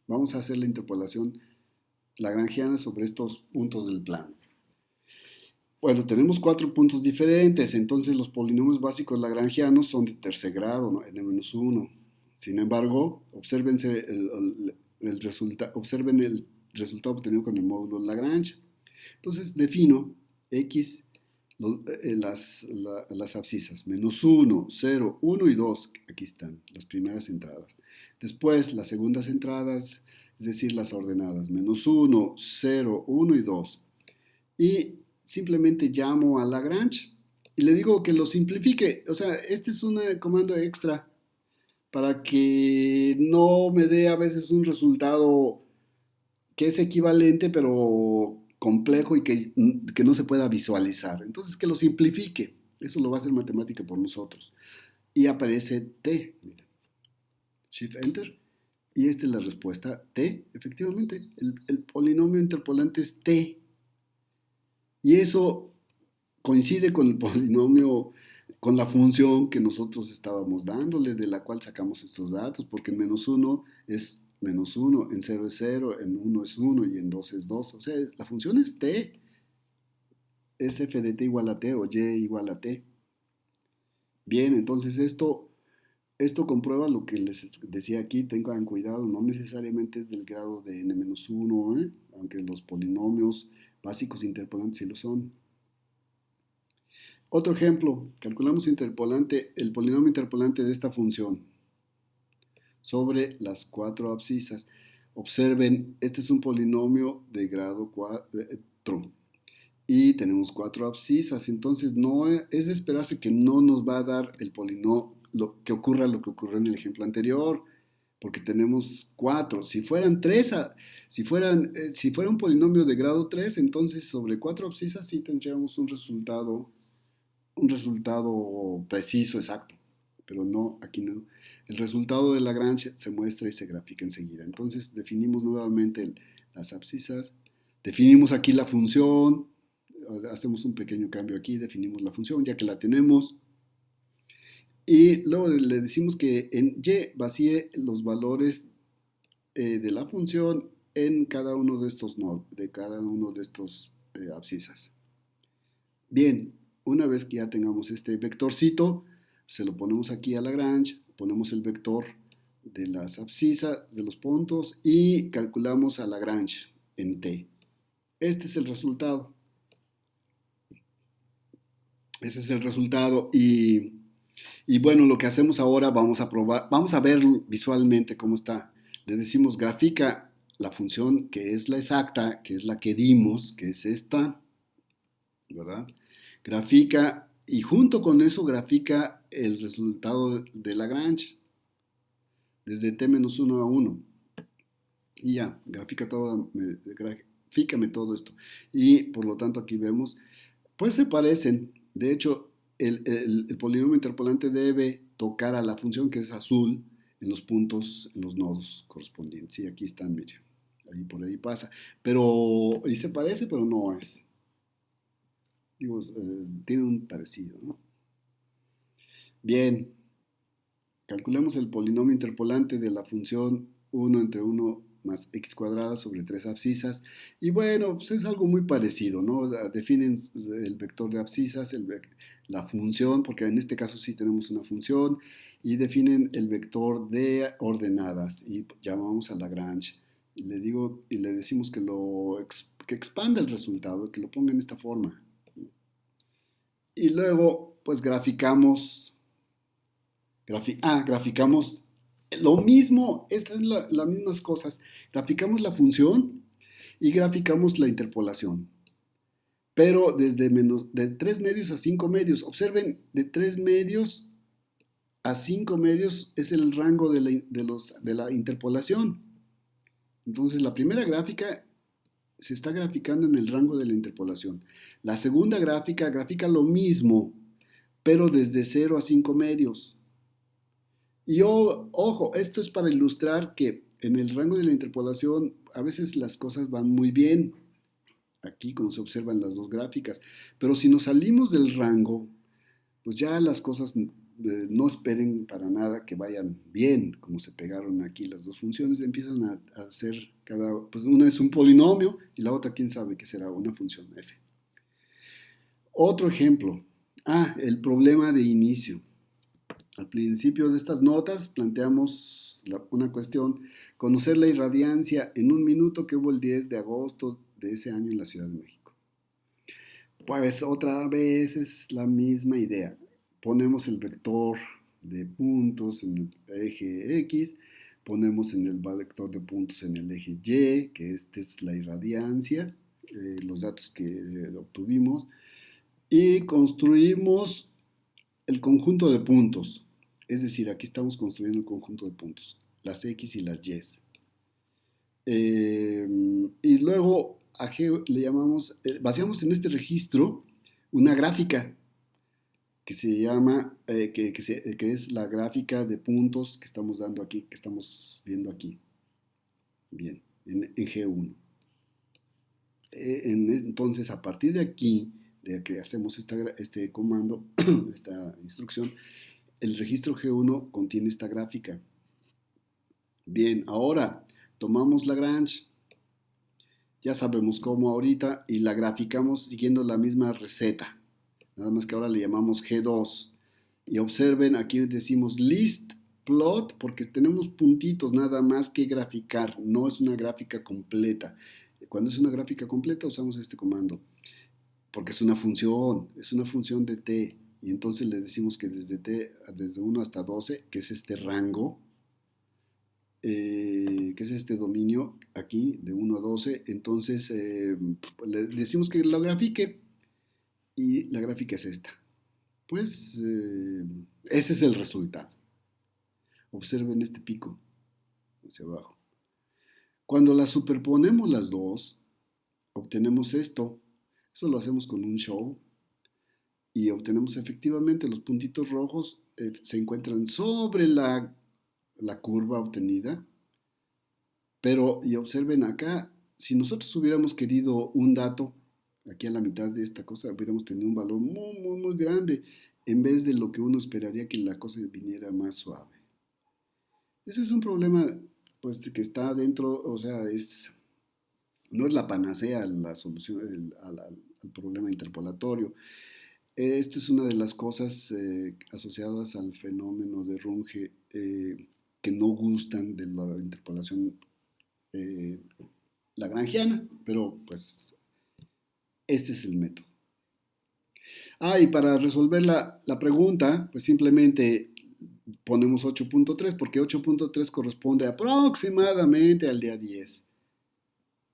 Vamos a hacer la interpolación lagrangiana sobre estos puntos del plano. Bueno, tenemos 4 puntos diferentes, entonces los polinomios básicos lagrangianos son de tercer grado, ¿no? N-1. Sin embargo, observen el resultado obtenido con el módulo Lagrange. Entonces defino x, las abscisas, menos 1, 0, 1 y 2, aquí están las primeras entradas. Después las segundas entradas, es decir, las ordenadas, menos 1, 0, 1 y 2. Y simplemente llamo a Lagrange y le digo que lo simplifique. O sea, este es un comando extra para que no me dé a veces un resultado que es equivalente pero complejo y que no se pueda visualizar. Entonces que lo simplifique. Eso lo va a hacer matemática por nosotros. Y aparece T. Shift Enter. Y esta es la respuesta T. Efectivamente, el polinomio interpolante es T. Y eso coincide con el polinomio, con la función que nosotros estábamos dándole, de la cual sacamos estos datos, porque en menos 1 es menos 1, en 0 es 0, en 1 es 1 y en 2 es 2. O sea, la función es t, es f de t igual a t o y igual a t. Bien, entonces esto comprueba lo que les decía aquí, tengan cuidado, no necesariamente es del grado de n-1, aunque los polinomios básicos interpolantes sí lo son. Otro ejemplo, calculamos el polinomio interpolante de esta función sobre las 4 abscisas. Observen, este es un polinomio de grado 4 y tenemos 4 abscisas, entonces no es de esperarse que no nos va a dar el polinomio, lo que ocurrió en el ejemplo anterior, porque tenemos 4. Si fueran 3, si fuera un polinomio de grado 3, entonces sobre 4 abscisas sí tendríamos un resultado preciso, exacto. pero no, aquí no. El resultado de Lagrange se muestra y se grafica enseguida. Entonces definimos nuevamente las abscisas, definimos aquí la función, hacemos un pequeño cambio aquí, definimos la función ya que la tenemos y luego le decimos que en y vacíe los valores de la función en cada uno de estos nodos, de cada uno de estos abscisas. Bien, una vez que ya tengamos este vectorcito, se lo ponemos aquí a Lagrange, ponemos el vector de las abscisas, de los puntos y calculamos a Lagrange en T. Este es el resultado. Ese es el resultado y bueno, lo que hacemos ahora, vamos a probar, vamos a ver visualmente cómo está. Le decimos grafica la función que es la exacta, que es la que dimos, que es esta, ¿verdad? Grafica y junto con eso grafica el resultado de Lagrange desde t-1 a 1. Y ya, grafícame todo esto. Y por lo tanto aquí vemos, pues se parecen. De hecho, el polinomio interpolante debe tocar a la función que es azul en los puntos, en los nodos correspondientes. Sí, aquí están, mire. Ahí por ahí pasa. Pero, y se parece, pero no es. Digo, tiene un parecido, ¿no? Bien, calculemos el polinomio interpolante de la función 1 entre 1 más x cuadrada sobre 3 abscisas. Y bueno, pues es algo muy parecido, ¿no? Definen el vector de abscisas, la función, porque en este caso sí tenemos una función, y definen el vector de ordenadas y llamamos a Lagrange. Y le digo, y le decimos que expanda el resultado, que lo ponga en esta forma. Y luego, pues graficamos lo mismo, estas son las mismas cosas. Graficamos la función y graficamos la interpolación. Pero de 3 medios a 5 medios. Observen, de 3 medios a 5 medios es el rango de la interpolación. Entonces, la primera gráfica se está graficando en el rango de la interpolación. La segunda gráfica grafica lo mismo, pero desde 0 a 5 medios. Y ojo, esto es para ilustrar que en el rango de la interpolación a veces las cosas van muy bien, aquí como se observan las dos gráficas, pero si nos salimos del rango, pues ya las cosas no esperen para nada que vayan bien, como se pegaron aquí las dos funciones, empiezan a ser pues una es un polinomio y la otra quién sabe qué será, una función f. Otro ejemplo, el problema de inicio. Al principio de estas notas planteamos una cuestión, conocer la irradiancia en un minuto que hubo el 10 de agosto de ese año en la Ciudad de México. Pues otra vez es la misma idea. Ponemos el vector de puntos en el eje X, ponemos en el vector de puntos en el eje Y, que esta es la irradiancia, los datos que obtuvimos, y construimos el conjunto de puntos. Es decir, aquí estamos construyendo el conjunto de puntos, las X y las Y. Y luego a G le llamamos, vaciamos en este registro una gráfica que se llama, que es la gráfica de puntos que estamos dando aquí, que estamos viendo aquí. Bien, en G1. Entonces, a partir de aquí, de que hacemos este comando, esta instrucción, el registro G1 contiene esta gráfica. Bien, ahora tomamos Lagrange, ya sabemos cómo ahorita, y la graficamos siguiendo la misma receta. Nada más que ahora le llamamos G2. Y observen, aquí decimos list plot, porque tenemos puntitos nada más que graficar, no es una gráfica completa. Cuando es una gráfica completa usamos este comando, porque es una función de t, y entonces le decimos que desde 1 hasta 12, que es este rango, que es este dominio aquí, de 1 a 12, entonces le decimos que lo grafique, y la gráfica es esta. Pues ese es el resultado. Observen este pico hacia abajo. Cuando las superponemos las dos, obtenemos esto. Eso lo hacemos con un show. y obtenemos efectivamente los puntitos rojos se encuentran sobre la curva obtenida, pero y observen acá, si nosotros hubiéramos querido un dato, aquí a la mitad de esta cosa, hubiéramos tenido un valor muy, muy, muy grande, en vez de lo que uno esperaría que la cosa viniera más suave. Ese es un problema, pues, que está dentro, o sea, no es la panacea la solución al problema interpolatorio. Esto es una de las cosas asociadas al fenómeno de Runge que no gustan de la interpolación eh, lagrangiana, pero pues este es el método. Y para resolver la pregunta, pues simplemente ponemos 8.3 porque 8.3 corresponde aproximadamente al día 10.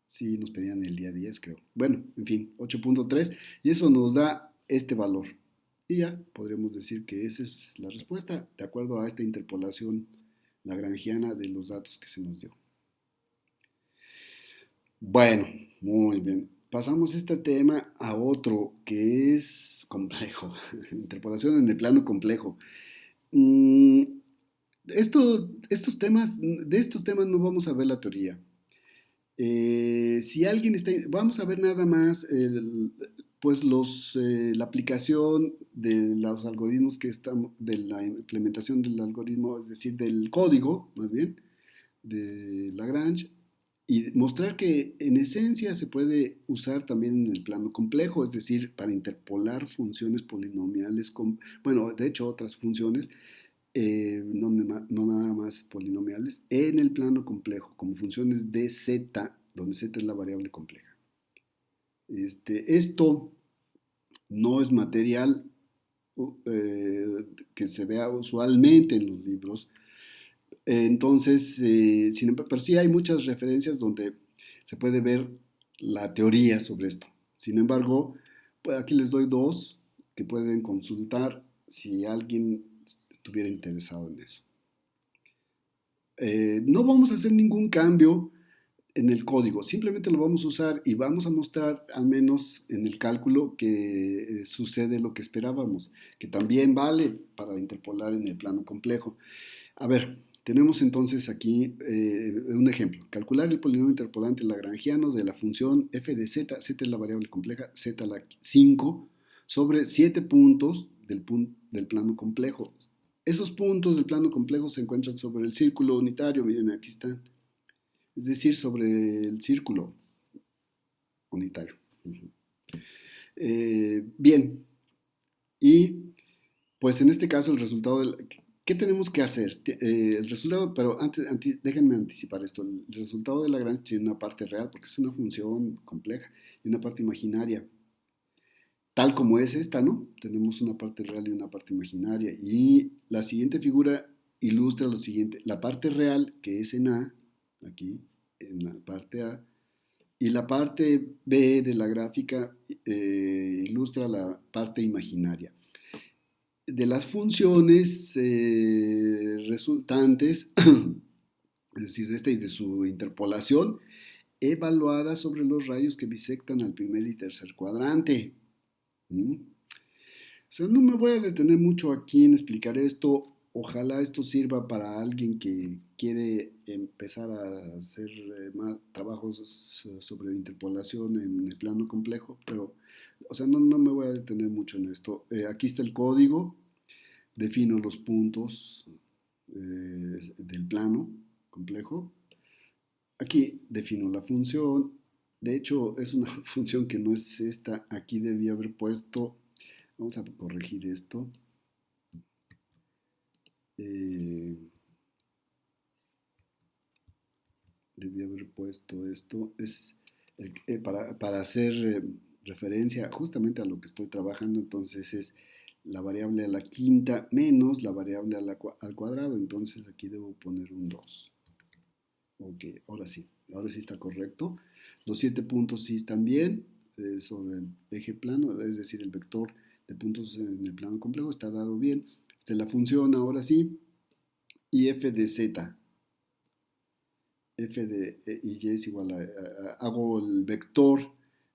Sí, nos pedían el día 10, creo. Bueno, en fin, 8.3 y eso nos da este valor. Y ya podríamos decir que esa es la respuesta de acuerdo a esta interpolación lagrangiana de los datos que se nos dio. Bueno, muy bien. Pasamos este tema a otro que es complejo. Interpolación en el plano complejo. Mm, de estos temas no vamos a ver la teoría. Si alguien está, vamos a ver nada más pues la aplicación de los algoritmos que estamos, de la implementación del algoritmo, es decir, del código, más bien, de Lagrange, y mostrar que en esencia se puede usar también en el plano complejo, es decir, para interpolar funciones polinomiales, bueno, de hecho otras funciones, no nada más polinomiales, en el plano complejo, como funciones de z, donde z es la variable compleja. Esto no es material que se vea usualmente en los libros, entonces, pero sí hay muchas referencias donde se puede ver la teoría sobre esto. Sin embargo, pues aquí les doy dos que pueden consultar si alguien estuviera interesado en eso. No vamos a hacer ningún cambio en el código, simplemente lo vamos a usar y vamos a mostrar, al menos en el cálculo, que sucede lo que esperábamos, que también vale para interpolar en el plano complejo. A ver, tenemos entonces aquí un ejemplo. Calcular el polinomio interpolante lagrangiano de la función f de z, z es la variable compleja, z la 5, sobre 7 puntos del plano complejo. Esos puntos del plano complejo se encuentran sobre el círculo unitario, miren, aquí están. Es decir, sobre el círculo unitario. Bien, y pues en este caso el resultado ¿qué tenemos que hacer? El resultado, pero déjenme anticipar esto. El resultado de Lagrange tiene una parte real porque es una función compleja y una parte imaginaria. Tal como es esta, ¿no? Tenemos una parte real y una parte imaginaria. Y la siguiente figura ilustra lo siguiente. La parte real, que es en A, aquí, en la parte A, y la parte B de la gráfica ilustra la parte imaginaria. De las funciones resultantes, es decir, de esta y de su interpolación, evaluada sobre los rayos que bisectan al primer y tercer cuadrante. ¿Mm? O sea, no me voy a detener mucho aquí en explicar esto. Ojalá esto sirva para alguien que quiere empezar a hacer más trabajos sobre interpolación en el plano complejo, pero, o sea, no me voy a detener mucho en esto. Aquí está el código, defino los puntos del plano complejo. Aquí defino la función. De hecho, es una función que no es esta. Aquí debía haber puesto, vamos a corregir esto. Eh, Debía haber puesto esto. Es para hacer referencia justamente a lo que estoy trabajando. Entonces es la variable a la quinta menos la variable al cuadrado. Entonces aquí debo poner un 2. Ok, ahora sí está correcto. Los 7 puntos sí están bien sobre el eje plano, es decir, el vector de puntos en el plano complejo está dado bien. La función ahora sí, y f de z, f de y es igual hago el vector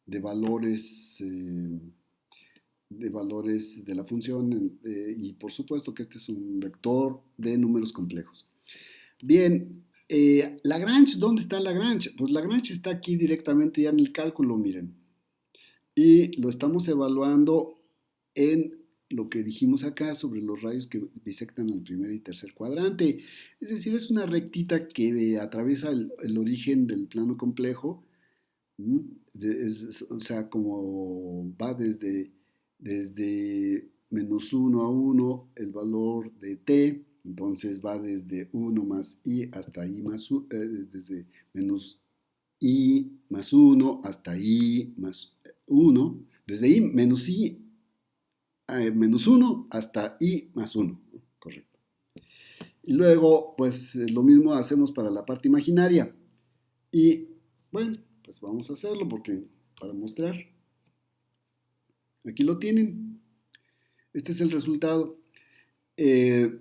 de valores de valores de la función y por supuesto que este es un vector de números complejos. Bien, Lagrange, ¿dónde está Lagrange? Pues Lagrange está aquí directamente ya en el cálculo, miren. Y lo estamos evaluando en lo que dijimos acá sobre los rayos que bisectan al primer y tercer cuadrante. Es decir, es una rectita que atraviesa el origen del plano complejo. O sea, como va desde -1 a 1 el valor de t, entonces va desde 1 más i hasta i más 1, desde menos i más 1 hasta i más 1, desde i menos i menos 1 hasta i más 1, correcto. Y luego, pues lo mismo hacemos para la parte imaginaria. Y bueno, pues vamos a hacerlo porque para mostrar, aquí lo tienen. Este es el resultado. Eh,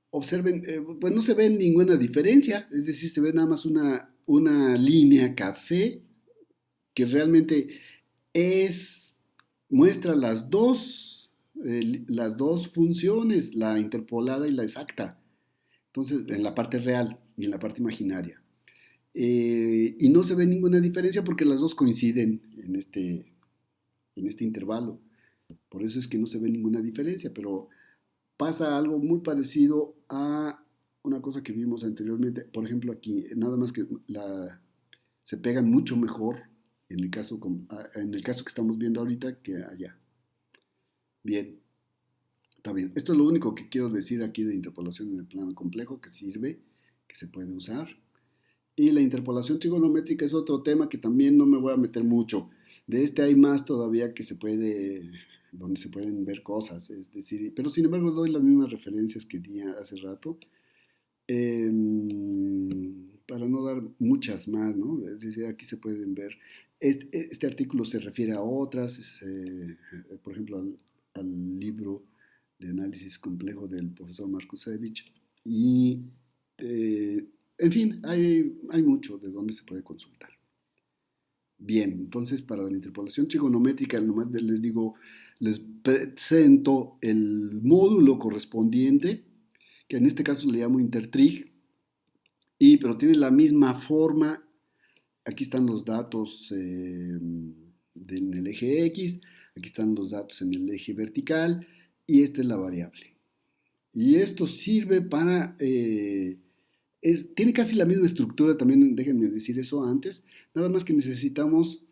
Observen, pues no se ve ninguna diferencia, es decir, se ve nada más una línea café que realmente es, muestra las dos funciones, la interpolada y la exacta. Entonces, en la parte real y en la parte imaginaria. Y no se ve ninguna diferencia porque las dos coinciden en este intervalo. Por eso es que no se ve ninguna diferencia, pero pasa algo muy parecido a una cosa que vimos anteriormente. Por ejemplo, aquí, nada más que se pegan mucho mejor en el caso que estamos viendo ahorita que allá. Bien, está bien. Esto es lo único que quiero decir aquí de interpolación en el plano complejo que sirve, que se puede usar. Y la interpolación trigonométrica es otro tema que también no me voy a meter mucho. De este hay más todavía donde se pueden ver cosas, es decir, pero sin embargo doy las mismas referencias que di hace rato, para no dar muchas más, ¿no? Es decir, aquí se pueden ver. Este artículo se refiere a otras, por ejemplo, al libro de análisis complejo del profesor Markusevich. Y, eh, en fin, hay mucho de donde se puede consultar. Bien, entonces para la interpolación trigonométrica, nomás les digo, les presento el módulo correspondiente, que en este caso le llamo intertrig, pero tiene la misma forma. Aquí están los datos en el eje X, aquí están los datos en el eje vertical y esta es la variable. Y esto sirve para, tiene casi la misma estructura, también déjenme decir eso antes, nada más que necesitamos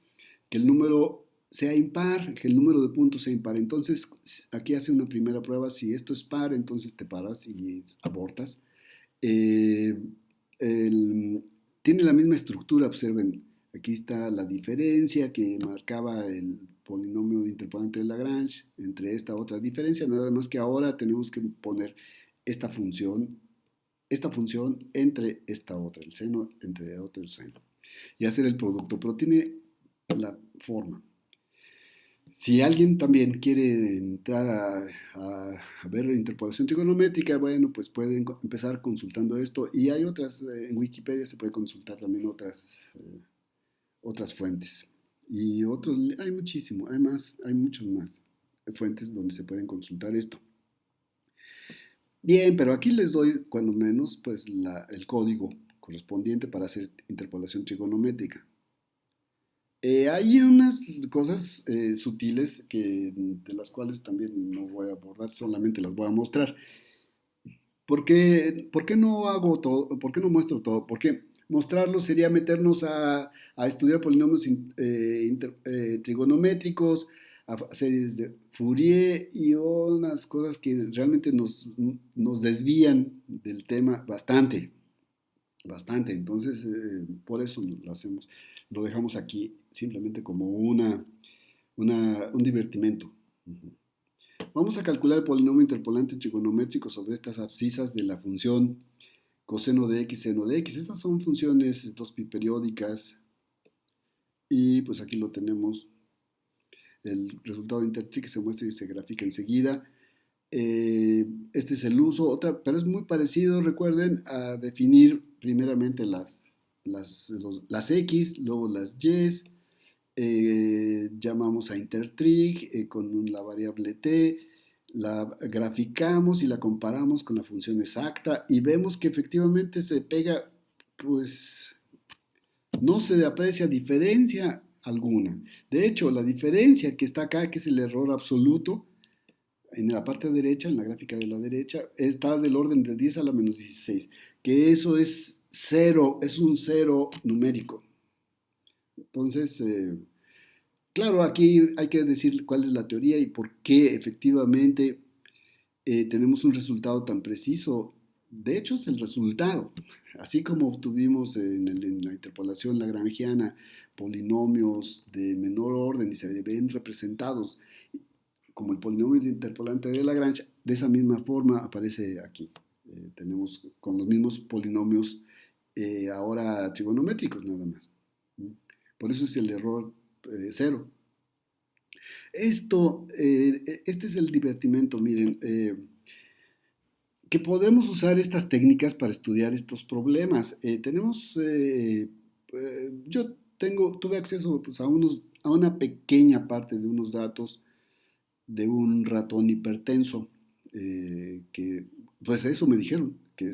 que el número sea impar, que el número de puntos sea impar. Entonces, aquí hace una primera prueba, si esto es par, entonces te paras y abortas. Eh, el- Tiene la misma estructura, observen, aquí está la diferencia que marcaba el polinomio interpolante de Lagrange entre esta otra diferencia, nada más que ahora tenemos que poner esta función, esta función entre esta otra, el seno entre otro seno, y hacer el producto, pero tiene la forma. Si alguien también quiere entrar a ver interpolación trigonométrica, bueno, pues pueden empezar consultando esto. Y hay otras, en Wikipedia se puede consultar también otras fuentes. Y otros, hay muchísimo, hay más, hay muchos más fuentes donde se pueden consultar esto. Bien, pero aquí les doy, cuando menos, pues el código correspondiente para hacer interpolación trigonométrica. Hay unas cosas sutiles de las cuales también no voy a abordar, solamente las voy a mostrar. ¿Por qué no hago todo? ¿Por qué no muestro todo? Porque mostrarlo sería meternos a estudiar polinomios trigonométricos, a series de Fourier y unas cosas que realmente nos desvían del tema bastante, bastante. Entonces, por eso lo hacemos, lo dejamos aquí simplemente como un divertimento. Ujú. Vamos a calcular el polinomio interpolante trigonométrico sobre estas abscisas de la función coseno de x, seno de x. Estas son funciones dos biperiódicas y pues aquí lo tenemos. El resultado de intertrig que se muestra y se grafica enseguida. Este es el uso, pero es muy parecido, recuerden, a definir primeramente las x, luego las y llamamos a intertrig con la variable t, la graficamos y la comparamos con la función exacta y vemos que efectivamente se pega, pues no se aprecia diferencia alguna. De hecho, la diferencia que está acá, que es el error absoluto, en la parte derecha, en la gráfica de la derecha, está del orden de 10 a la menos 16, que eso es cero, es un cero numérico. Entonces, claro, aquí hay que decir cuál es la teoría y por qué efectivamente tenemos un resultado tan preciso. De hecho, es el resultado. Así como obtuvimos en la interpolación lagrangiana polinomios de menor orden y se ven representados como el polinomio interpolante de Lagrange, de esa misma forma aparece aquí. Tenemos con los mismos polinomios ahora trigonométricos nada más. Por eso es el error cero. Este es el divertimento, miren, que podemos usar estas técnicas para estudiar estos problemas. Yo tuve acceso pues, a una pequeña parte de unos datos de un ratón hipertenso, que pues eso me dijeron, que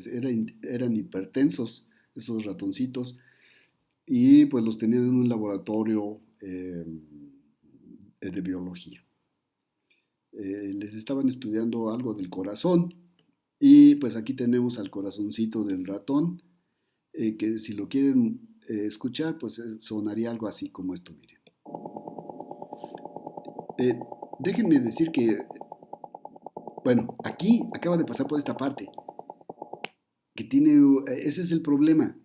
eran hipertensos esos ratoncitos, y pues los tenían en un laboratorio de biología. Les estaban estudiando algo del corazón y pues aquí tenemos al corazoncito del ratón, que si lo quieren escuchar, pues sonaría algo así como esto, miren. Eh, Déjenme decir que, bueno, aquí acaba de pasar por esta parte, que ese es el problema.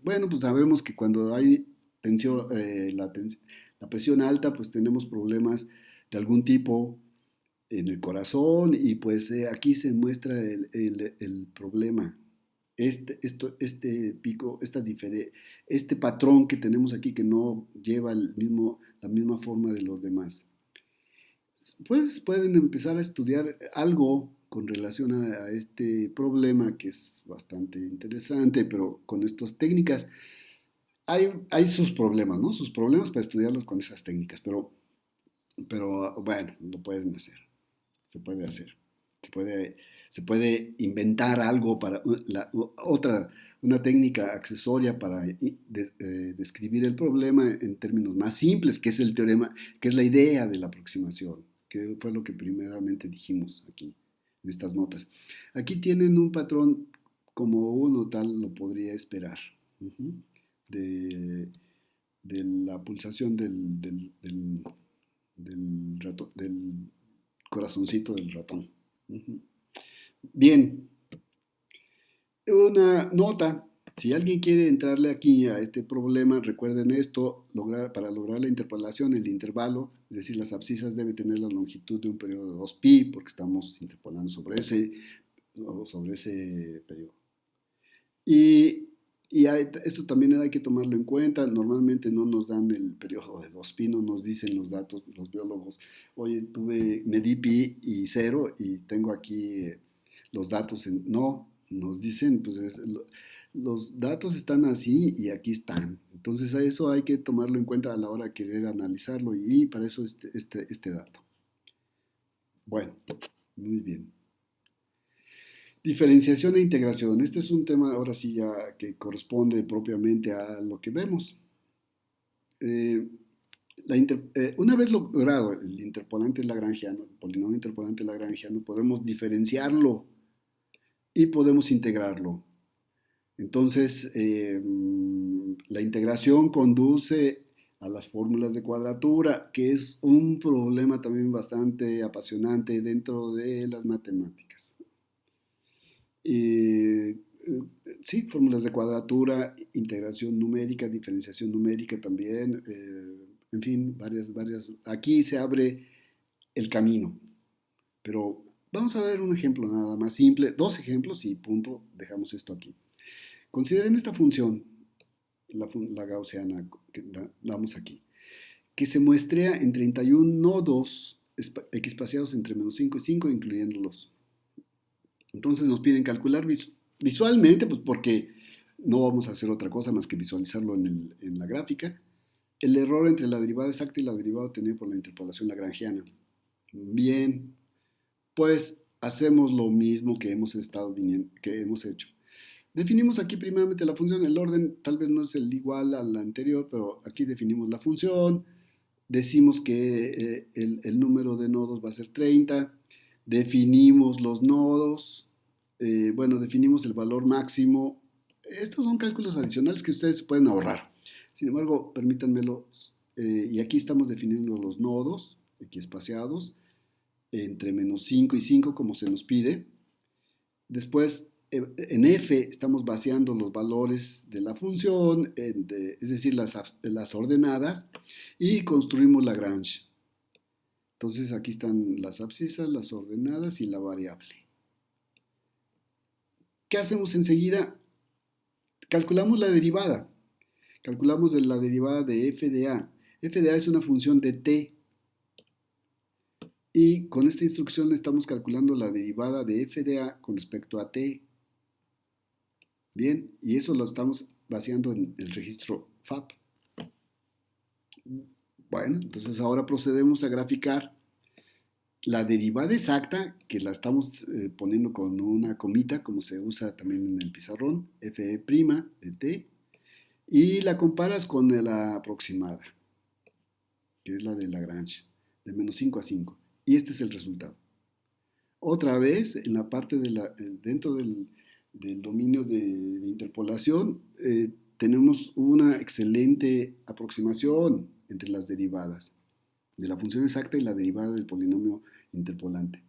Bueno, pues sabemos que cuando hay tensión, la presión alta, pues tenemos problemas de algún tipo en el corazón y pues aquí se muestra el problema. Este pico, este patrón que tenemos aquí que no lleva la misma forma de los demás. Pues pueden empezar a estudiar algo con relación a este problema que es bastante interesante, pero con estas técnicas hay sus problemas, ¿no? Sus problemas para estudiarlos con esas técnicas, pero bueno, lo pueden hacer, se puede hacer, se puede, se puede inventar algo para una técnica accesoria para describir el problema en términos más simples, que es el teorema, que es la idea de la aproximación, que fue lo que primeramente dijimos aquí en estas notas. Aquí tienen un patrón como uno tal lo podría esperar, uh-huh, de, de la pulsación del corazoncito del ratón. Uh-huh. Bien, una nota. Si alguien quiere entrarle aquí a este problema, recuerden esto, para lograr la interpolación, el intervalo, es decir, las abscisas debe tener la longitud de un periodo de 2pi, porque estamos interpolando sobre ese periodo. Y esto también hay que tomarlo en cuenta. Normalmente no nos dan el periodo de 2pi, no nos dicen los datos, los biólogos, oye, medí pi y 0 y tengo aquí los datos. No, nos dicen, pues los datos están así y aquí están. Entonces a eso hay que tomarlo en cuenta a la hora de querer analizarlo y para eso este dato. Bueno, muy bien. Diferenciación e integración. Este es un tema ahora sí ya que corresponde propiamente a lo que vemos. Una vez logrado el interpolante lagrangiano, el polinomio interpolante lagrangiano, podemos diferenciarlo y podemos integrarlo. Entonces, la integración conduce a las fórmulas de cuadratura, que es un problema también bastante apasionante dentro de las matemáticas. Sí, fórmulas de cuadratura, integración numérica, diferenciación numérica también, en fin, varias. Aquí se abre el camino, pero vamos a ver un ejemplo nada más simple, dos ejemplos y punto, dejamos esto aquí. Consideren esta función, la gaussiana que damos aquí, que se muestrea en 31 nodos espaciados entre menos 5 y 5, incluyéndolos. Entonces nos piden calcular visualmente, pues porque No vamos a hacer otra cosa más que visualizarlo en la gráfica. El error entre la derivada exacta y la derivada obtenida por la interpolación lagrangiana. Bien, pues hacemos lo mismo que hemos hecho. Definimos aquí primeramente la función. El orden tal vez no es el igual al anterior, pero aquí definimos la función. Decimos que el número de nodos va a ser 30. Definimos los nodos. Bueno, definimos el valor máximo. Estos son cálculos adicionales que ustedes pueden ahorrar. Sin embargo, permítanmelo. Y aquí estamos definiendo los nodos equiespaciados entre menos 5 y 5 como se nos pide. Después, en f estamos vaciando los valores de la función, es decir, las ordenadas, y construimos Lagrange. Entonces aquí están las abscisas, las ordenadas y la variable. ¿Qué hacemos enseguida? Calculamos la derivada. Calculamos la derivada de f de a. F de a es una función de t. Y con esta instrucción estamos calculando la derivada de f de a con respecto a t. Bien, y eso lo estamos vaciando en el registro FAB. Bueno, entonces ahora procedemos a graficar la derivada exacta, que la estamos poniendo con una comita, como se usa también en el pizarrón, f' de t, y la comparas con la aproximada, que es la de Lagrange, de menos 5 a 5. Y este es el resultado. Otra vez, en la parte dentro del dominio de interpolación, tenemos una excelente aproximación entre las derivadas de la función exacta y la derivada del polinomio interpolante.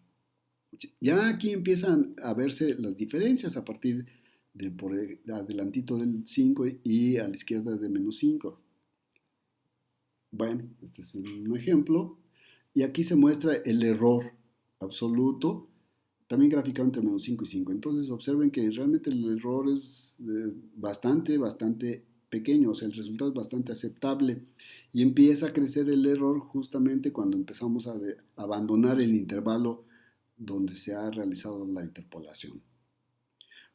Ya aquí empiezan a verse las diferencias a partir de por adelantito del 5 y a la izquierda de menos 5. Bueno, este es un ejemplo. Y aquí se muestra el error absoluto, también graficado entre menos 5 y 5. Entonces observen que realmente el error es bastante pequeño, o sea, el resultado es bastante aceptable. Y empieza a crecer el error justamente cuando empezamos a abandonar el intervalo donde se ha realizado la interpolación.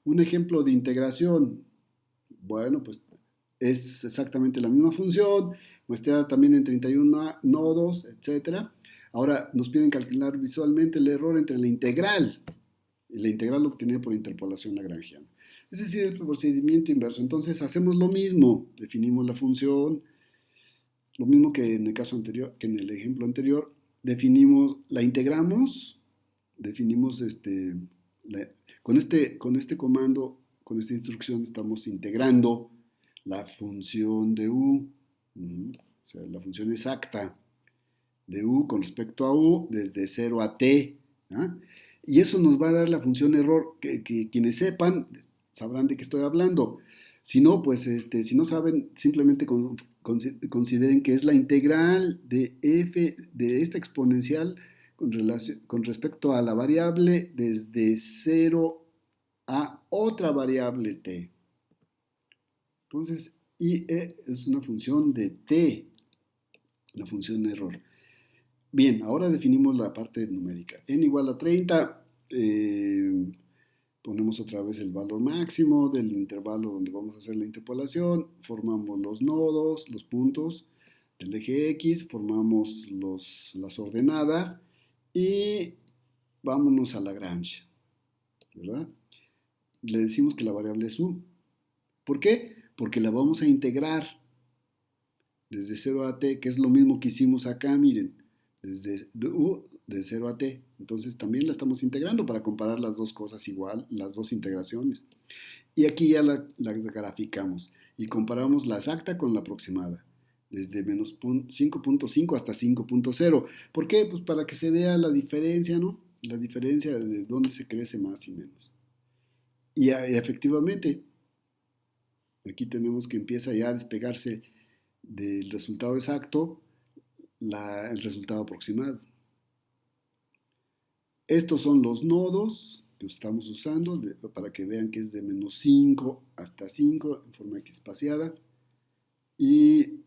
Un ejemplo de integración, bueno, pues es exactamente la misma función, muestra también en 31 nodos, etc. Ahora nos piden calcular visualmente el error entre la integral obtenida por interpolación lagrangiana. Es decir, el procedimiento inverso. Entonces hacemos lo mismo, definimos la función, lo mismo que en el caso anterior, que en el ejemplo anterior, la integramos, definimos con este comando, con esta instrucción estamos integrando la función de u, o sea, la función exacta de u con respecto a u desde 0 a t. ¿Ah? Y eso nos va a dar la función error, que quienes sepan sabrán de qué estoy hablando. Si no, pues si no saben, simplemente consideren que es la integral de f de esta exponencial con respecto a la variable desde 0 a otra variable t. Entonces, IE es una función de t, la función error. Bien, ahora definimos la parte numérica. N igual a 30, ponemos otra vez el valor máximo del intervalo donde vamos a hacer la interpolación, formamos los nodos, los puntos del eje X, formamos las ordenadas y vámonos a Lagrange, ¿verdad? Le decimos que la variable es u. ¿Por qué? Porque la vamos a integrar desde 0 a t, que es lo mismo que hicimos acá, miren, desde u de 0 a t. Entonces también la estamos integrando para comparar las dos cosas igual, las dos integraciones. Y aquí ya la graficamos y comparamos la exacta con la aproximada, desde menos 5.5 hasta 5.0. ¿Por qué? Pues para que se vea la diferencia, ¿no? La diferencia de dónde se crece más y menos. Y efectivamente, aquí tenemos que empieza ya a despegarse del resultado exacto el resultado aproximado. Estos son los nodos que estamos usando para que vean que es de menos 5 hasta 5 en forma espaciada. Y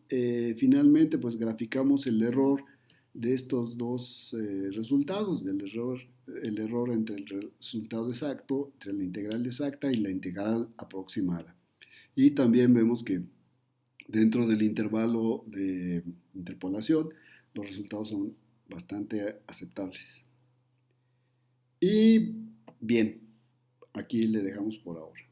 finalmente pues graficamos el error de estos dos resultados, el error entre el resultado exacto, entre la integral exacta y la integral aproximada. Y también vemos que dentro del intervalo de interpolación los resultados son bastante aceptables. Y bien, aquí le dejamos por ahora.